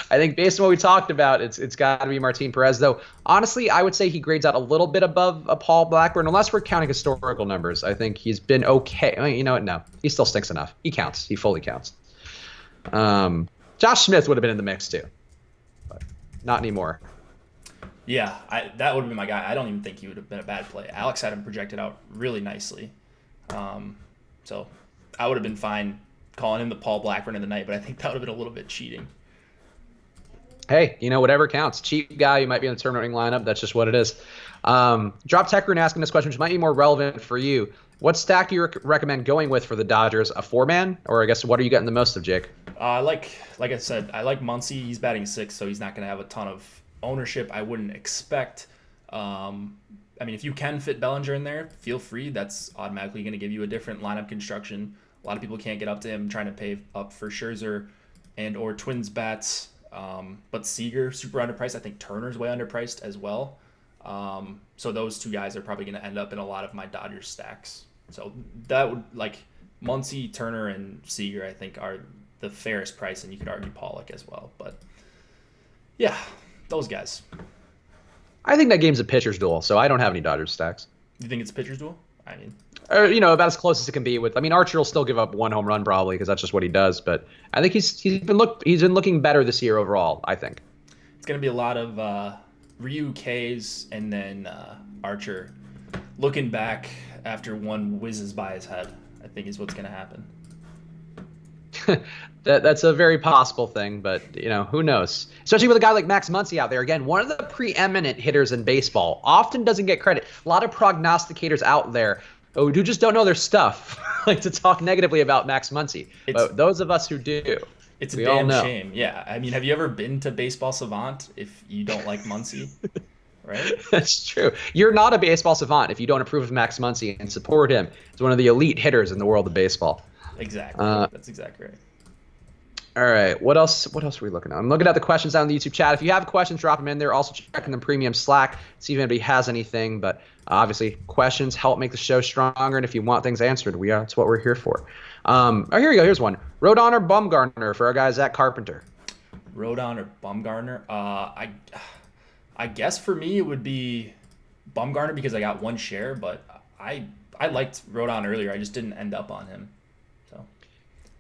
I think based on what we talked about, it's got to be Martin Perez. Though, honestly, I would say he grades out a little bit above a Paul Blackburn, unless we're counting historical numbers. I think he's been okay. I mean, you know what? No, he still stinks enough. He counts. He fully counts. Josh Smith would have been in the mix too, but not anymore. Yeah, that would have been my guy. I don't even think he would have been a bad play. Alex had him projected out really nicely. So I would have been fine calling him the Paul Blackburn of the night, but I think that would have been a little bit cheating. Hey, whatever counts. Cheap guy, you might be in the tournament lineup. That's just what it is. Drop Tech Rune asking this question, which might be more relevant for you. What stack do you recommend going with for the Dodgers? A 4-man? Or I guess what are you getting the most of, Jake? Like I said, I like Muncie. He's batting 6th, so he's not going to have a ton of ownership. I wouldn't expect. I mean, if you can fit Bellinger in there, feel free. That's automatically going to give you a different lineup construction. A lot of people can't get up to him, trying to pay up for Scherzer and or Twins bats. But Seager, super underpriced. I think Turner's way underpriced as well. So those two guys are probably going to end up in a lot of my Dodgers stacks. So that would, like, Muncie, Turner, and Seager, I think, are the fairest price, and you could argue Pollock as well. But yeah, those guys. I think that game's a pitcher's duel, so I don't have any Dodgers stacks. You think it's a pitcher's duel? I mean, about as close as it can be. With, I mean, Archer will still give up 1 home run probably because that's just what he does. But I think he's been looking better this year overall. I think it's gonna be a lot of Ryu K's and then Archer looking back after one whizzes by his head. I think is what's gonna happen. That's a very possible thing, but who knows? Especially with a guy like Max Muncy out there. Again, one of the preeminent hitters in baseball, often doesn't get credit. A lot of prognosticators out there who just don't know their stuff like to talk negatively about Max Muncy. But those of us who do, it's a damn shame. Yeah, I mean, have you ever been to Baseball Savant if you don't like Muncy? Right? That's true. You're not a baseball savant if you don't approve of Max Muncy and support him as one of the elite hitters in the world of baseball. Exactly. That's exactly right. All right. What else are we looking at? I'm looking at the questions down in the YouTube chat. If you have questions, drop them in there. Also checking the premium Slack, see if anybody has anything. But obviously, questions help make the show stronger. And if you want things answered, that's what we're here for. Here we go. Here's one. Rodon or Bumgarner for our guy Zach Carpenter? Rodon or Bumgarner? I guess for me it would be Bumgarner because I got one share, but I liked Rodon earlier. I just didn't end up on him. So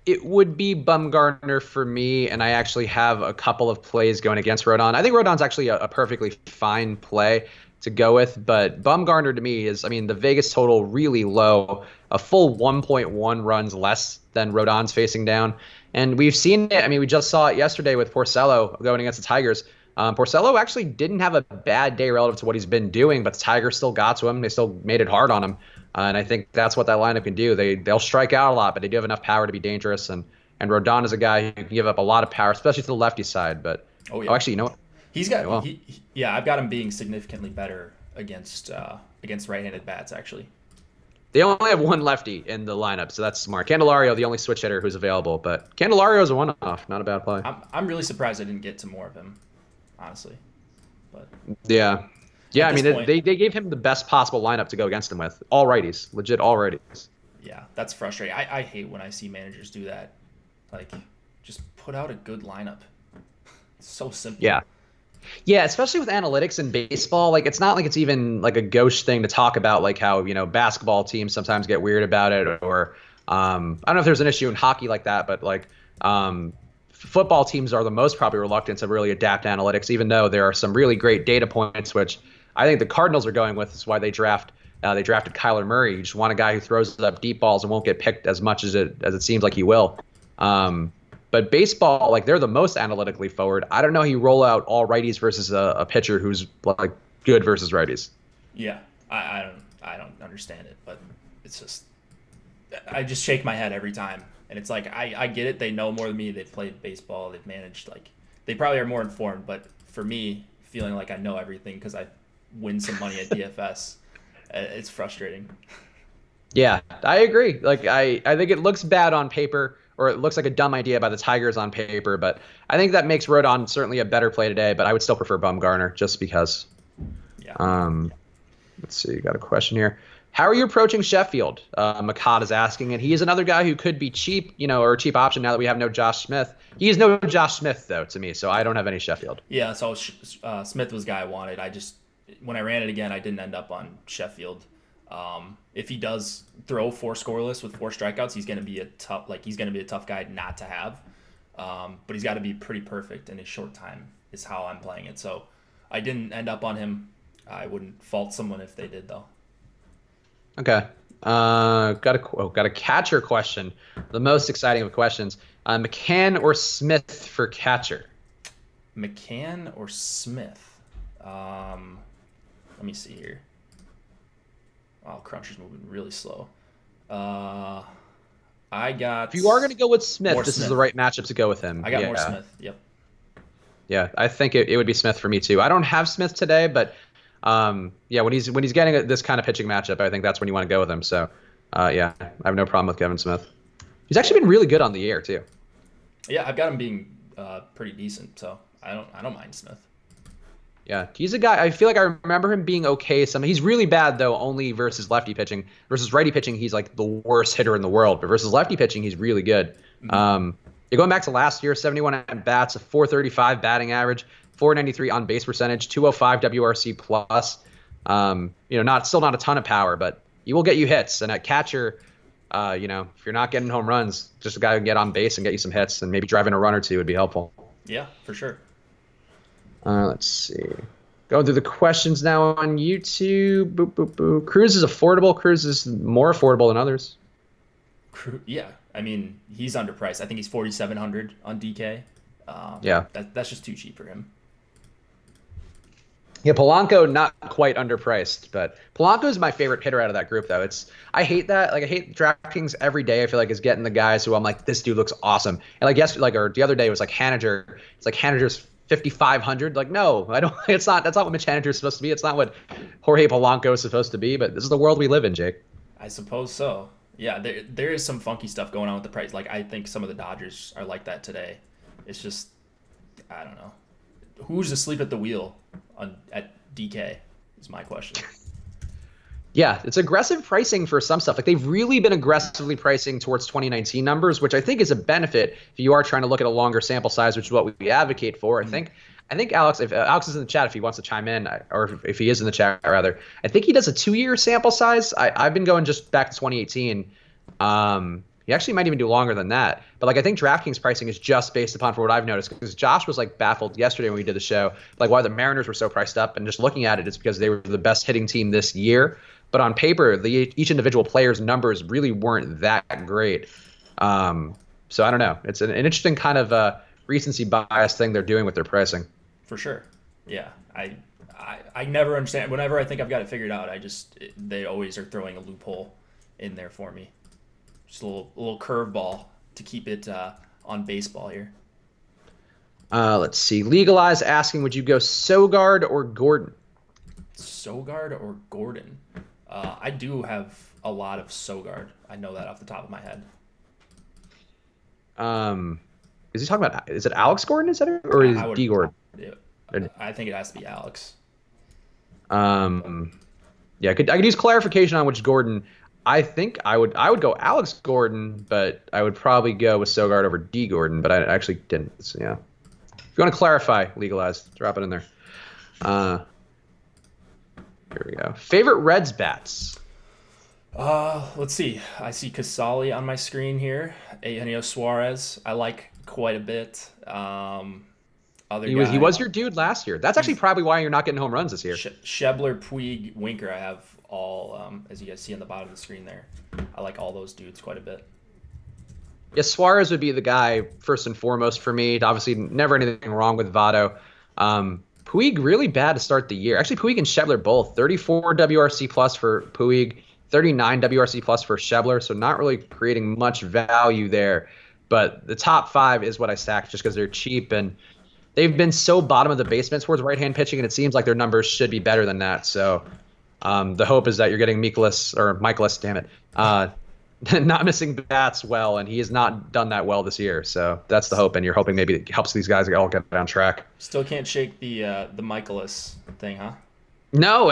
it would be Bumgarner for me, and I actually have a couple of plays going against Rodon. I think Rodon's actually a perfectly fine play to go with, but Bumgarner to me is, I mean, the Vegas total really low, a full 1.1 runs less than Rodon's facing down. And we've seen it. I mean, we just saw it yesterday with Porcello going against the Tigers. Porcello actually didn't have a bad day relative to what he's been doing, but the Tigers still got to him. They still made it hard on him. And I think that's what that lineup can do. They'll strike out a lot, but they do have enough power to be dangerous. And Rodon is a guy who can give up a lot of power, especially to the lefty side. But actually, you know what? He's got I've got him being significantly better against right-handed bats actually. They only have one lefty in the lineup, so that's smart. Candelario, the only switch hitter who's available, but Candelario is a one-off, not a bad play. I'm really surprised I didn't get to more of him, honestly. But yeah. I mean, they gave him the best possible lineup to go against him with. All righties, legit all righties. Yeah, that's frustrating. I hate when I see managers do that. Like, just put out a good lineup. It's so simple. Yeah, especially with analytics in baseball, like it's not like it's even like a gauche thing to talk about, like how basketball teams sometimes get weird about it, or I don't know if there's an issue in hockey like that, but like football teams are the most probably reluctant to really adapt analytics, even though there are some really great data points, which I think the Cardinals are going with. Is why they drafted Kyler Murray. You just want a guy who throws up deep balls and won't get picked as much as it seems like he will. But baseball, like they're the most analytically forward. I don't know how you roll out all righties versus a pitcher who's like good versus righties. Yeah, I don't understand it, but it's just I just shake my head every time, and it's like I get it. They know more than me. They've played baseball. They've managed. Like they probably are more informed. But for me, feeling like I know everything because I win some money at DFS, it's frustrating. Yeah, I agree. Like I think it looks bad on paper. Or it looks like a dumb idea by the Tigers on paper, but I think that makes Rodon certainly a better play today. But I would still prefer Bumgarner just because. Yeah. Let's see. Got a question here. How are you approaching Sheffield? Makad is asking, and he is another guy who could be cheap, or a cheap option now that we have no Josh Smith. He is no Josh Smith though to me, so I don't have any Sheffield. Yeah, so Smith was the guy I wanted. When I ran it again, I didn't end up on Sheffield. If he does throw 4 scoreless with 4 strikeouts, he's going to be a tough guy not to have. But he's got to be pretty perfect in a short time is how I'm playing it. So I didn't end up on him. I wouldn't fault someone if they did though. Okay. Got a catcher question. The most exciting of questions. McCann or Smith for catcher? McCann or Smith? Let me see here. Wow, Cruncher's moving really slow. I got. If you are going to go with Smith, this Smith. is the right matchup to go with him. I got more Smith. Yep. Yeah, I think it would be Smith for me too. I don't have Smith today, but when he's getting this kind of pitching matchup, I think that's when you want to go with him. So, I have no problem with Kevin Smith. He's actually been really good on the year too. Yeah, I've got him being pretty decent, so I don't mind Smith. Yeah, he's a guy. I feel like I remember him being okay. He's really bad though, only versus lefty pitching. Versus righty pitching, he's like the worst hitter in the world. But versus lefty pitching, he's really good. Mm-hmm. You're going back to last year, 71 at bats, a 435 batting average, 493 on base percentage, 205 WRC plus. Still not a ton of power, but he will get you hits. And at catcher, if you're not getting home runs, just a guy who can get on base and get you some hits and maybe drive in a run or two would be helpful. Yeah, for sure. Let's see. Going through the questions now on YouTube. Boop, boop, boop. Cruz is affordable. Cruz is more affordable than others. Yeah, I mean, he's underpriced. I think he's 4,700 on DK. That's just too cheap for him. Yeah, Polanco not quite underpriced, but Polanco is my favorite hitter out of that group, though. I hate that. Like I hate DraftKings every day. I feel like is getting the guys who I'm like, this dude looks awesome. And or the other day it was like Haniger. It's like Haniger's 5,500. Like no, I don't. It's not. That's not what Mitch Haniger is supposed to be. It's not what Jorge Polanco is supposed to be. But this is the world we live in, Jake. I suppose so. Yeah, there is some funky stuff going on with the price. Like I think some of the Dodgers are like that today. It's just I don't know. Who's asleep at the wheel at DK is my question. Yeah, it's aggressive pricing for some stuff. Like they've really been aggressively pricing towards 2019 numbers, which I think is a benefit if you are trying to look at a longer sample size, which is what we advocate for. I think Alex, if Alex is in the chat, if he wants to chime in, or if he is in the chat rather, I think he does a 2-year sample size. I've been going just back to 2018. He actually might even do longer than that. But like I think DraftKings pricing is just based upon for what I've noticed because Josh was like baffled yesterday when we did the show, like why the Mariners were so priced up, and just looking at it, it's because they were the best hitting team this year. But on paper, each individual player's numbers really weren't that great. So I don't know. It's an interesting kind of recency bias thing they're doing with their pricing. For sure. Yeah. I never understand. Whenever I think I've got it figured out, they always are throwing a loophole in there for me. Just a little curveball to keep it on baseball here. Let's see. Legalize asking, would you go Sogard or Gordon? Sogard or Gordon? I do have a lot of Sogard. I know that off the top of my head. Is he talking about? Is it Alex Gordon? Is that it, or is it D Gordon? I think it has to be Alex. Yeah, I could use clarification on which Gordon. I think I would go Alex Gordon, but I would probably go with Sogard over D Gordon, but I actually didn't. So, yeah. If you want to clarify, legalize, drop it in there. Here we go. Favorite Reds bats? Let's see. I see Casali on my screen here. Eugenio Suarez, I like quite a bit. He was your dude last year. That's actually probably why you're not getting home runs this year. Schebler, Puig, Winker, I have all, as you guys see on the bottom of the screen there. I like all those dudes quite a bit. Yeah, Suarez would be the guy first and foremost for me. Obviously, never anything wrong with Votto. Puig really bad to start the year. Actually, Puig and Schebler both. 34 WRC plus for Puig, 39 WRC plus for Schebler, so not really creating much value there. But the top 5 is what I stacked just because they're cheap, and they've been so bottom of the basement towards right-hand pitching, and it seems like their numbers should be better than that. So the hope is that you're getting Michaelis, damn it, not missing bats well, and he has not done that well this year. So that's the hope, and you're hoping maybe it helps these guys all get on track. Still can't shake the Michaelis thing, huh? No,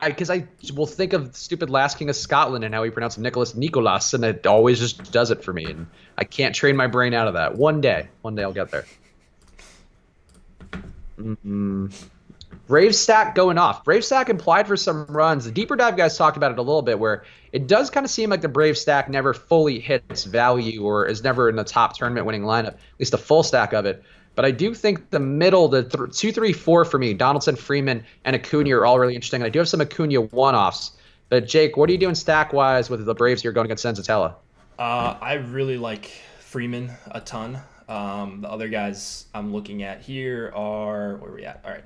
because I will think of stupid Last King of Scotland and how he pronounced Nicholas, and it always just does it for me, and I can't train my brain out of that. One day I'll get there. Mm-mm. Brave stack going off. Brave stack implied for some runs. The deeper dive guys talked about it a little bit, where it does kind of seem like the Brave stack never fully hits value or is never in the top tournament winning lineup, at least the full stack of it. But I do think the middle, the 2, 3, 4 for me, Donaldson, Freeman, and Acuna are all really interesting. I do have some Acuna one-offs. But Jake, what are you doing stack-wise with the Braves here going against Senzatella? I really like Freeman a ton. The other guys I'm looking at here are where are we at? All right.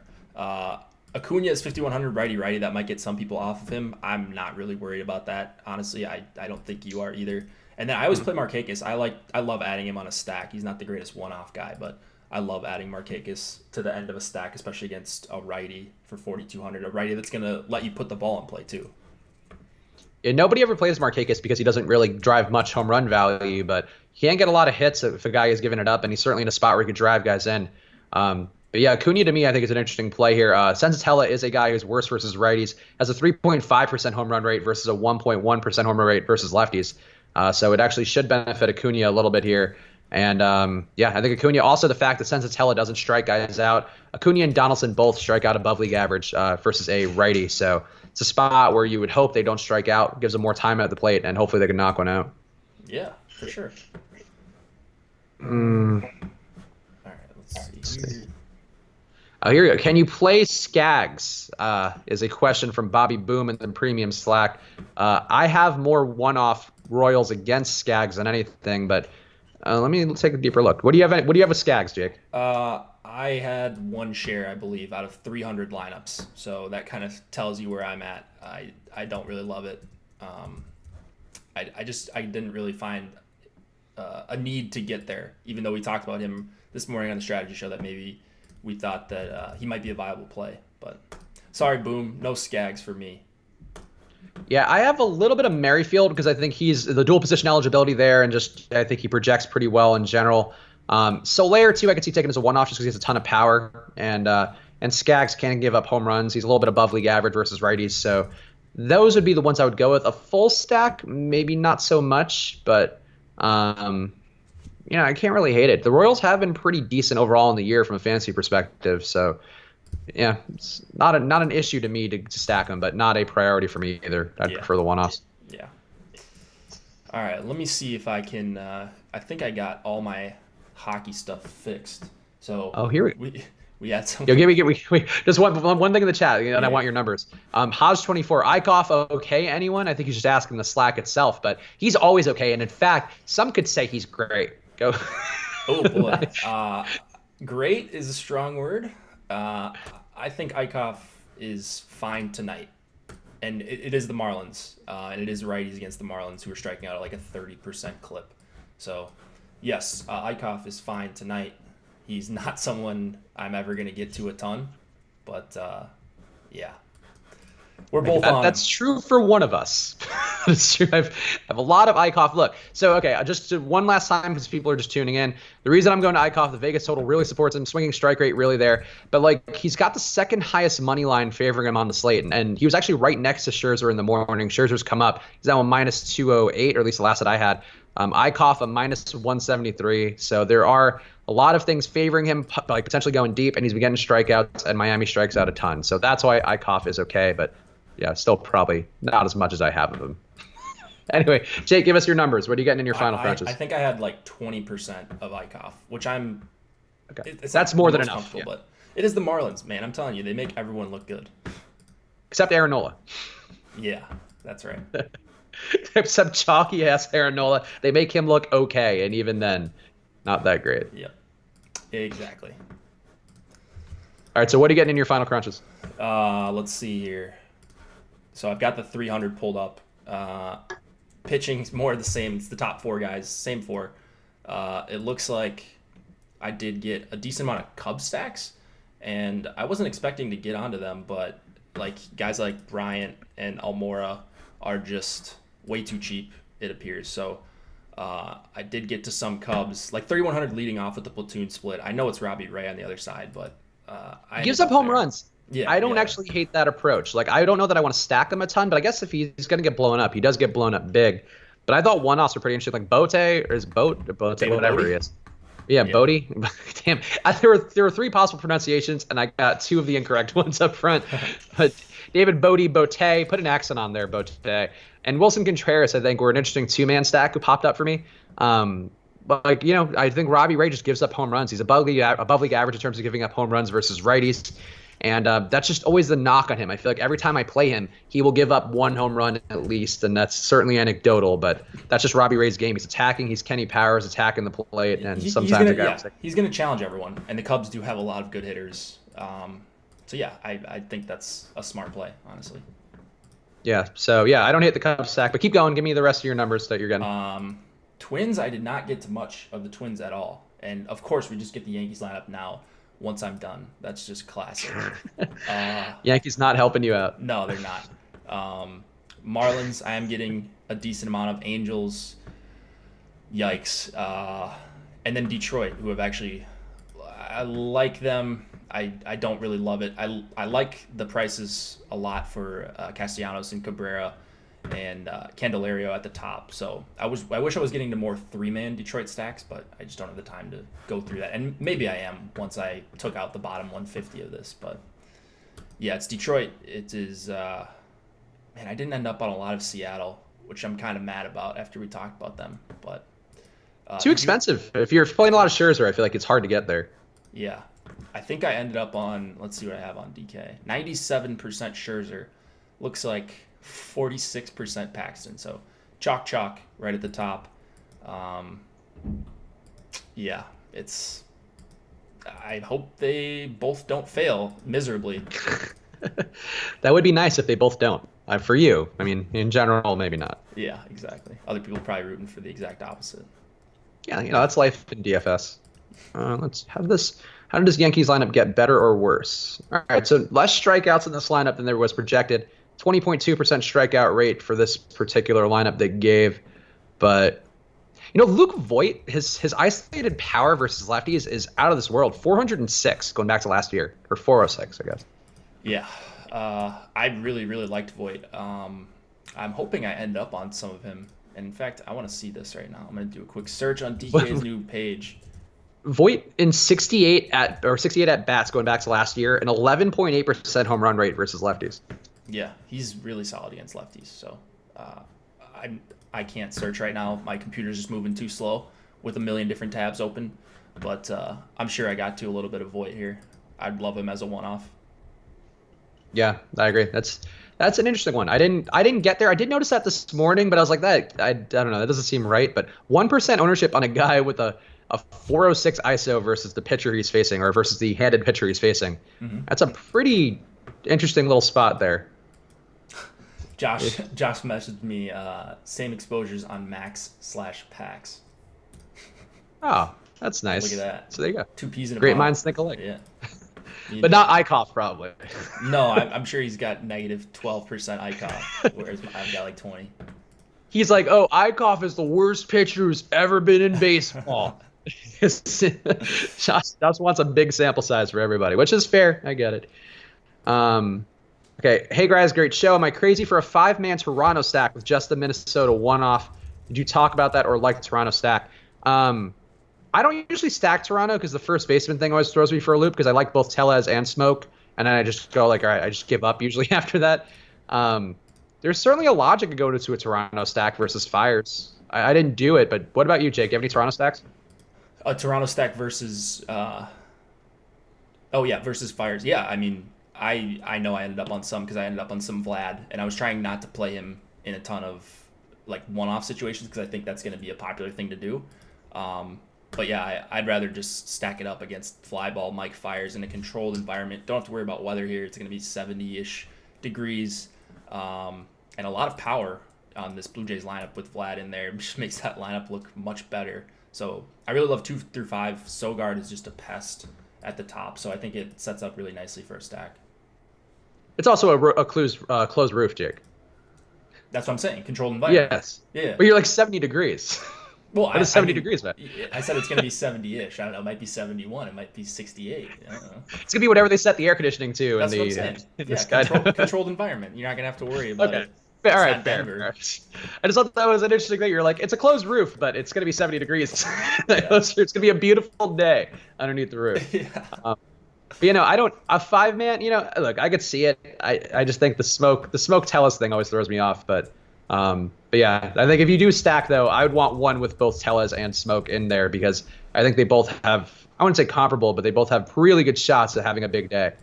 Acuna is 5,100 righty. That might get some people off of him. I'm not really worried about that. Honestly, I don't think you are either. And then I always play Markakis. I love adding him on a stack. He's not the greatest one-off guy, but I love adding Markakis to the end of a stack, especially against a righty for 4,200. A righty that's going to let you put the ball in play too. Yeah, nobody ever plays Markakis because he doesn't really drive much home run value, but he can get a lot of hits if a guy is giving it up, and he's certainly in a spot where he could drive guys in. But yeah, Acuna to me, I think is an interesting play here. Senzatella is a guy who's worse versus righties, has a 3.5% home run rate versus a 1.1% home run rate versus lefties. So it actually should benefit Acuna a little bit here. And yeah, I think Acuna, also the fact that Senzatella doesn't strike guys out. Acuna and Donaldson both strike out above league average versus a righty. So it's a spot where you would hope they don't strike out, gives them more time at the plate, and hopefully they can knock one out. Yeah, for sure. All right, let's see here. Here you go. Can you play Skaggs? Is a question from Bobby Boom in the premium Slack. I have more one-off Royals against Skaggs than anything, but let me take a deeper look. What do you have? What do you have with Skaggs, Jake? I had one share, I believe, out of 300 lineups, so that kind of tells you where I'm at. I don't really love it. I didn't really find a need to get there, even though we talked about him this morning on the strategy show that maybe we thought that he might be a viable play. But sorry, Boom, no Skaggs for me. Yeah, I have a little bit of Merrifield because I think he's the dual position eligibility there, and just I think he projects pretty well in general. Soler too, I could see taking as a one-off just because he has a ton of power, and Skaggs can give up home runs. He's a little bit above league average versus righties, so those would be the ones I would go with. A full stack, maybe not so much, but I can't really hate it. The Royals have been pretty decent overall in the year from a fantasy perspective, so yeah, it's not an issue to me to stack them, but not a priority for me either. I'd prefer the one-offs. Yeah. All right, let me see if I can. I think I got all my hockey stuff fixed. So here we had some. Yo, give me just one thing in the chat, and I want your numbers. Hodge24, Eichhoff, okay? Anyone? I think he's just asking the Slack itself, but he's always okay, and in fact, some could say he's great. Go. Oh boy, great is a strong word. I think Eichhoff is fine tonight, and it is the Marlins, and it is righties against the Marlins who are striking out at like a 30% clip. So, yes, Eichhoff is fine tonight. He's not someone I'm ever going to get to a ton, but yeah. We're both on. That's true for one of us. That's true. I have a lot of Eichhoff. Look, so, okay, just one last time because people are just tuning in. The reason I'm going to Eichhoff, the Vegas total really supports him. Swinging strike rate really there. But, like, he's got the second highest money line favoring him on the slate. And he was actually right next to Scherzer in the morning. Scherzer's come up. He's now a minus 208, or at least the last that I had. Eichhoff a minus 173. So there are a lot of things favoring him, like potentially going deep, and he's been getting strikeouts, and Miami strikes out a ton. So that's why Eichhoff is okay, but yeah, still probably not as much as I have of him. Anyway, Jake, give us your numbers. What are you getting in your final crunches? I think I had like 20% of Eichhoff, which I'm. Okay. That's more than enough. Yeah. But it is the Marlins, man. I'm telling you, they make everyone look good. Except Aaron Nola. Yeah, that's right. Except chalky ass Aaron Nola. They make him look okay, and even then, not that great. Yep. Exactly. All right, so what are you getting in your final crunches? Let's see here. So I've got the 300 pulled up. Pitching's more the same. It's the top four guys, same four. It looks like I did get a decent amount of Cub stacks, and I wasn't expecting to get onto them, but like guys like Bryant and Almora are just way too cheap, it appears. So I did get to some Cubs, like 3,100 leading off with the platoon split. I know it's Robbie Ray on the other side, but he gives up home runs. Yeah, I don't yeah. actually hate that approach. Like, I don't know that I want to stack him a ton, but I guess if he's going to get blown up, he does get blown up big. But I thought one-offs were pretty interesting. Like Bote, or is Bote, David whatever he Bodie? is. Yeah, Yeah. Bodie. Damn, there were three possible pronunciations, and I got two of the incorrect ones up front. But David Bodie, Bote, put an accent on there, Bote, and Wilson Contreras. I think were an interesting two-man stack who popped up for me. But like I think Robbie Ray just gives up home runs. He's above league average in terms of giving up home runs versus righties. And that's just always the knock on him. I feel like every time I play him, he will give up one home run at least, and that's certainly anecdotal. But that's just Robbie Ray's game. He's attacking. He's Kenny Powers attacking the plate, and sometimes he's gonna challenge everyone. And the Cubs do have a lot of good hitters. So yeah, I think that's a smart play, honestly. Yeah. So yeah, I don't hate the Cubs stack, but keep going. Give me the rest of your numbers that you're getting. Twins, I did not get to much of the Twins at all, and of course we just get the Yankees lineup now. Once I'm done, that's just classic. Yankees not helping you out. No, they're not. Marlins, I am getting a decent amount of. Angels, yikes. And then Detroit, who have actually, I like them. I don't really love it. I like the prices a lot for Castellanos and Cabrera and Candelario at the top. So I wish I was getting to more three-man Detroit stacks, but I just don't have the time to go through that. And maybe I am once I took out the bottom 150 of this. But yeah, it's Detroit. It is. Man, I didn't end up on a lot of Seattle, which I'm kind of mad about after we talked about them. But too expensive. If you're playing a lot of Scherzer, I feel like it's hard to get there. Yeah, I think I ended up on. Let's see what I have on DK. 97% Scherzer. Looks like 46% Paxton. So chalk right at the top. Yeah, it's. I hope they both don't fail miserably. That would be nice if they both don't. For you, I mean, in general, maybe not. Yeah, exactly. Other people are probably rooting for the exact opposite. Yeah, that's life in DFS. Let's have this. How did this Yankees lineup get better or worse? All right, so less strikeouts in this lineup than there was projected. 20.2% strikeout rate for this particular lineup they gave. But, Luke Voit, his isolated power versus lefties is out of this world. 406 going back to last year, or 406, I guess. Yeah, I really, really liked Voit. I'm hoping I end up on some of him. And in fact, I want to see this right now. I'm going to do a quick search on DK's new page. Voit in 68 at bats going back to last year, an 11.8% home run rate versus lefties. Yeah, he's really solid against lefties. So I can't search right now. My computer's just moving too slow with a million different tabs open. But I'm sure I got to a little bit of Voit here. I'd love him as a one-off. Yeah, I agree. That's an interesting one. I didn't get there. I did notice that this morning, but I was like, I don't know. That doesn't seem right. But 1% ownership on a guy with a 406 ISO versus the pitcher he's facing, or versus the handed pitcher he's facing. Mm-hmm. That's a pretty interesting little spot there. Josh messaged me same exposures on Max/Pax. Oh, that's nice. Look at that. So there you go. Two peas in a Great pod. Minds think alike. Yeah. But not ICOF, probably. No, I'm sure he's got negative 12% ICOF, whereas I've got like 20. He's like, oh, ICOF is the worst pitcher who's ever been in baseball. Josh wants a big sample size for everybody, which is fair. I get it. Okay. Hey, guys, great show. Am I crazy for a 5-man Toronto stack with just the Minnesota one-off? Did you talk about that or like the Toronto stack? I don't usually stack Toronto because the first baseman thing always throws me for a loop because I like both Tellez and Smoke, and then I just go like, all right, I just give up usually after that. There's certainly a logic to go to a Toronto stack versus Fires. I didn't do it, but what about you, Jake? Do you have any Toronto stacks? A Toronto stack versus versus Fires. Yeah, I mean, I know I ended up on some because I ended up on some Vlad, and I was trying not to play him in a ton of like one-off situations because I think that's going to be a popular thing to do. But yeah, I'd rather just stack it up against fly ball Mike Fires in a controlled environment. Don't have to worry about weather here. It's going to be 70-ish degrees and a lot of power on this Blue Jays lineup with Vlad in there. It just makes that lineup look much better. So I really love 2 through 5. Sogard is just a pest at the top, so I think it sets up really nicely for a stack. It's also a closed roof, Jake. That's what I'm saying. Controlled environment. Yes. Yeah. But you're like 70 degrees. Well, What is 70 degrees, man? I said it's going to be 70-ish. I don't know. It might be 71. It might be 68. I don't know. It's gonna be whatever they set the air conditioning to. That's in what I'm the, saying. in Yeah, the sky. controlled environment. You're not going to have to worry about Okay. it. All It's right, not fair. Denver. I just thought that was an interesting thing. You're like, it's a closed roof, but it's going to be 70 degrees. Yeah. It's going to be a beautiful day underneath the roof. Yeah. But, I don't, a 5-man, look, I could see it. I just think the smoke Tellus thing always throws me off. But yeah, I think if you do stack, though, I would want one with both Tellus and Smoke in there because I think they both have, I wouldn't say comparable, but they both have really good shots at having a big day.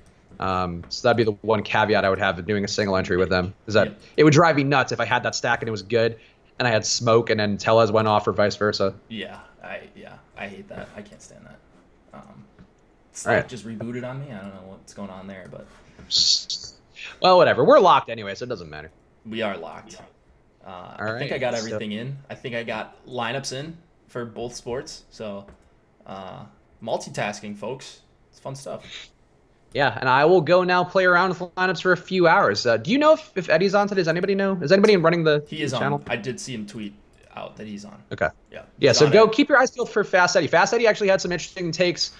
So that'd be the one caveat I would have of doing a single entry with them, is that it would drive me nuts if I had that stack and it was good, and I had Smoke and then Tellez went off or vice versa. Yeah, I hate that. I can't stand that. It's All right. just rebooted on me. I don't know what's going on there, but Well, whatever. We're locked anyway, so it doesn't matter. we are locked. I think right, I got everything in. I think I got lineups in for both sports. So multitasking, folks. It's fun stuff. Yeah, and I will go now play around with lineups for a few hours. Do you know if Eddie's on today? Does anybody know? Is anybody running the He is channel? on. I did see him tweet out that he's on. Okay. Yeah. Yeah, He's so on go it. keep your eyes peeled for Fast Eddie. Fast Eddie actually had some interesting takes,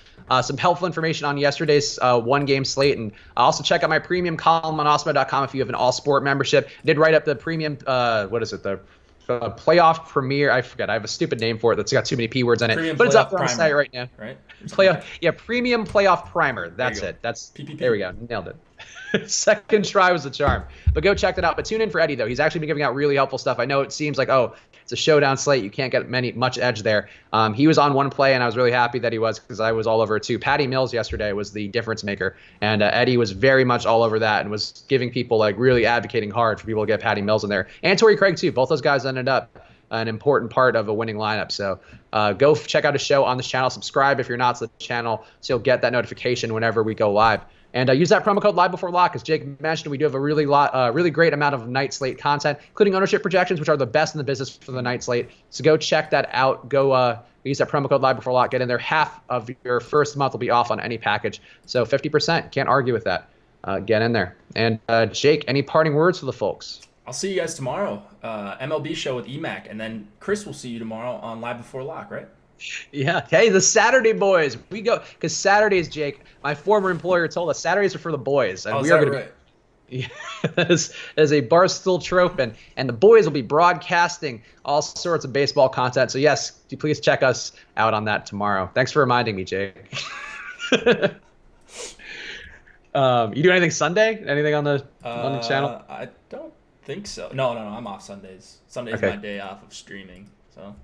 some helpful information on yesterday's one-game slate. And also check out my premium column on Awesemo.com if you have an all-sport membership. I did write up the premium, what is it, the playoff premiere. I forget. I have a stupid name for it that's got too many P words in it. Premium but it's up playoff there on the primer, site right now. Right? Premium playoff primer. That's go. it. That's PPP. There we go. Nailed it. Second try was the charm. But go check that out. But tune in for Eddie, though. He's actually been giving out really helpful stuff. I know it seems like, it's a showdown slate. You can't get much edge there. He was on one play, and I was really happy that he was because I was all over it too. Patty Mills yesterday was the difference maker, and Eddie was very much all over that and was giving people, like, really advocating hard for people to get Patty Mills in there. And Torrey Craig, too. Both those guys ended up an important part of a winning lineup. So go check out his show on this channel. Subscribe if you're not to the channel so you'll get that notification whenever we go live. And use that promo code live before lock. As Jake mentioned, we do have a really great amount of night slate content, including ownership projections, which are the best in the business for the night slate. So go check that out. Go use that promo code live before lock. Get in there. Half of your first month will be off on any package. So 50%. Can't argue with that. Get in there. And Jake, any parting words for the folks? I'll see you guys tomorrow. MLB show with EMAC, and then Chris will see you tomorrow on Live Before Lock, right? Yeah. Hey, the Saturday boys. We go because Saturdays, Jake, my former employer told us Saturdays are for the boys, and we are going right? as a Barstool trope, and the boys will be broadcasting all sorts of baseball content. So yes, please check us out on that tomorrow. Thanks for reminding me, Jake. You do anything Sunday? Anything on the channel? I don't think so. No. I'm off Sundays. Sunday's Okay. my day off of streaming. So.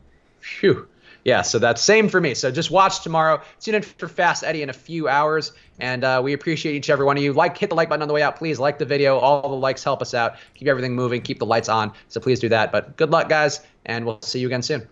Phew. Yeah, so that's same for me. So just watch tomorrow. Tune in for Fast Eddie in a few hours. And we appreciate each and every one of you. Hit the like button on the way out. Please like the video. All the likes help us out. Keep everything moving. Keep the lights on. So please do that. But good luck, guys. And we'll see you again soon.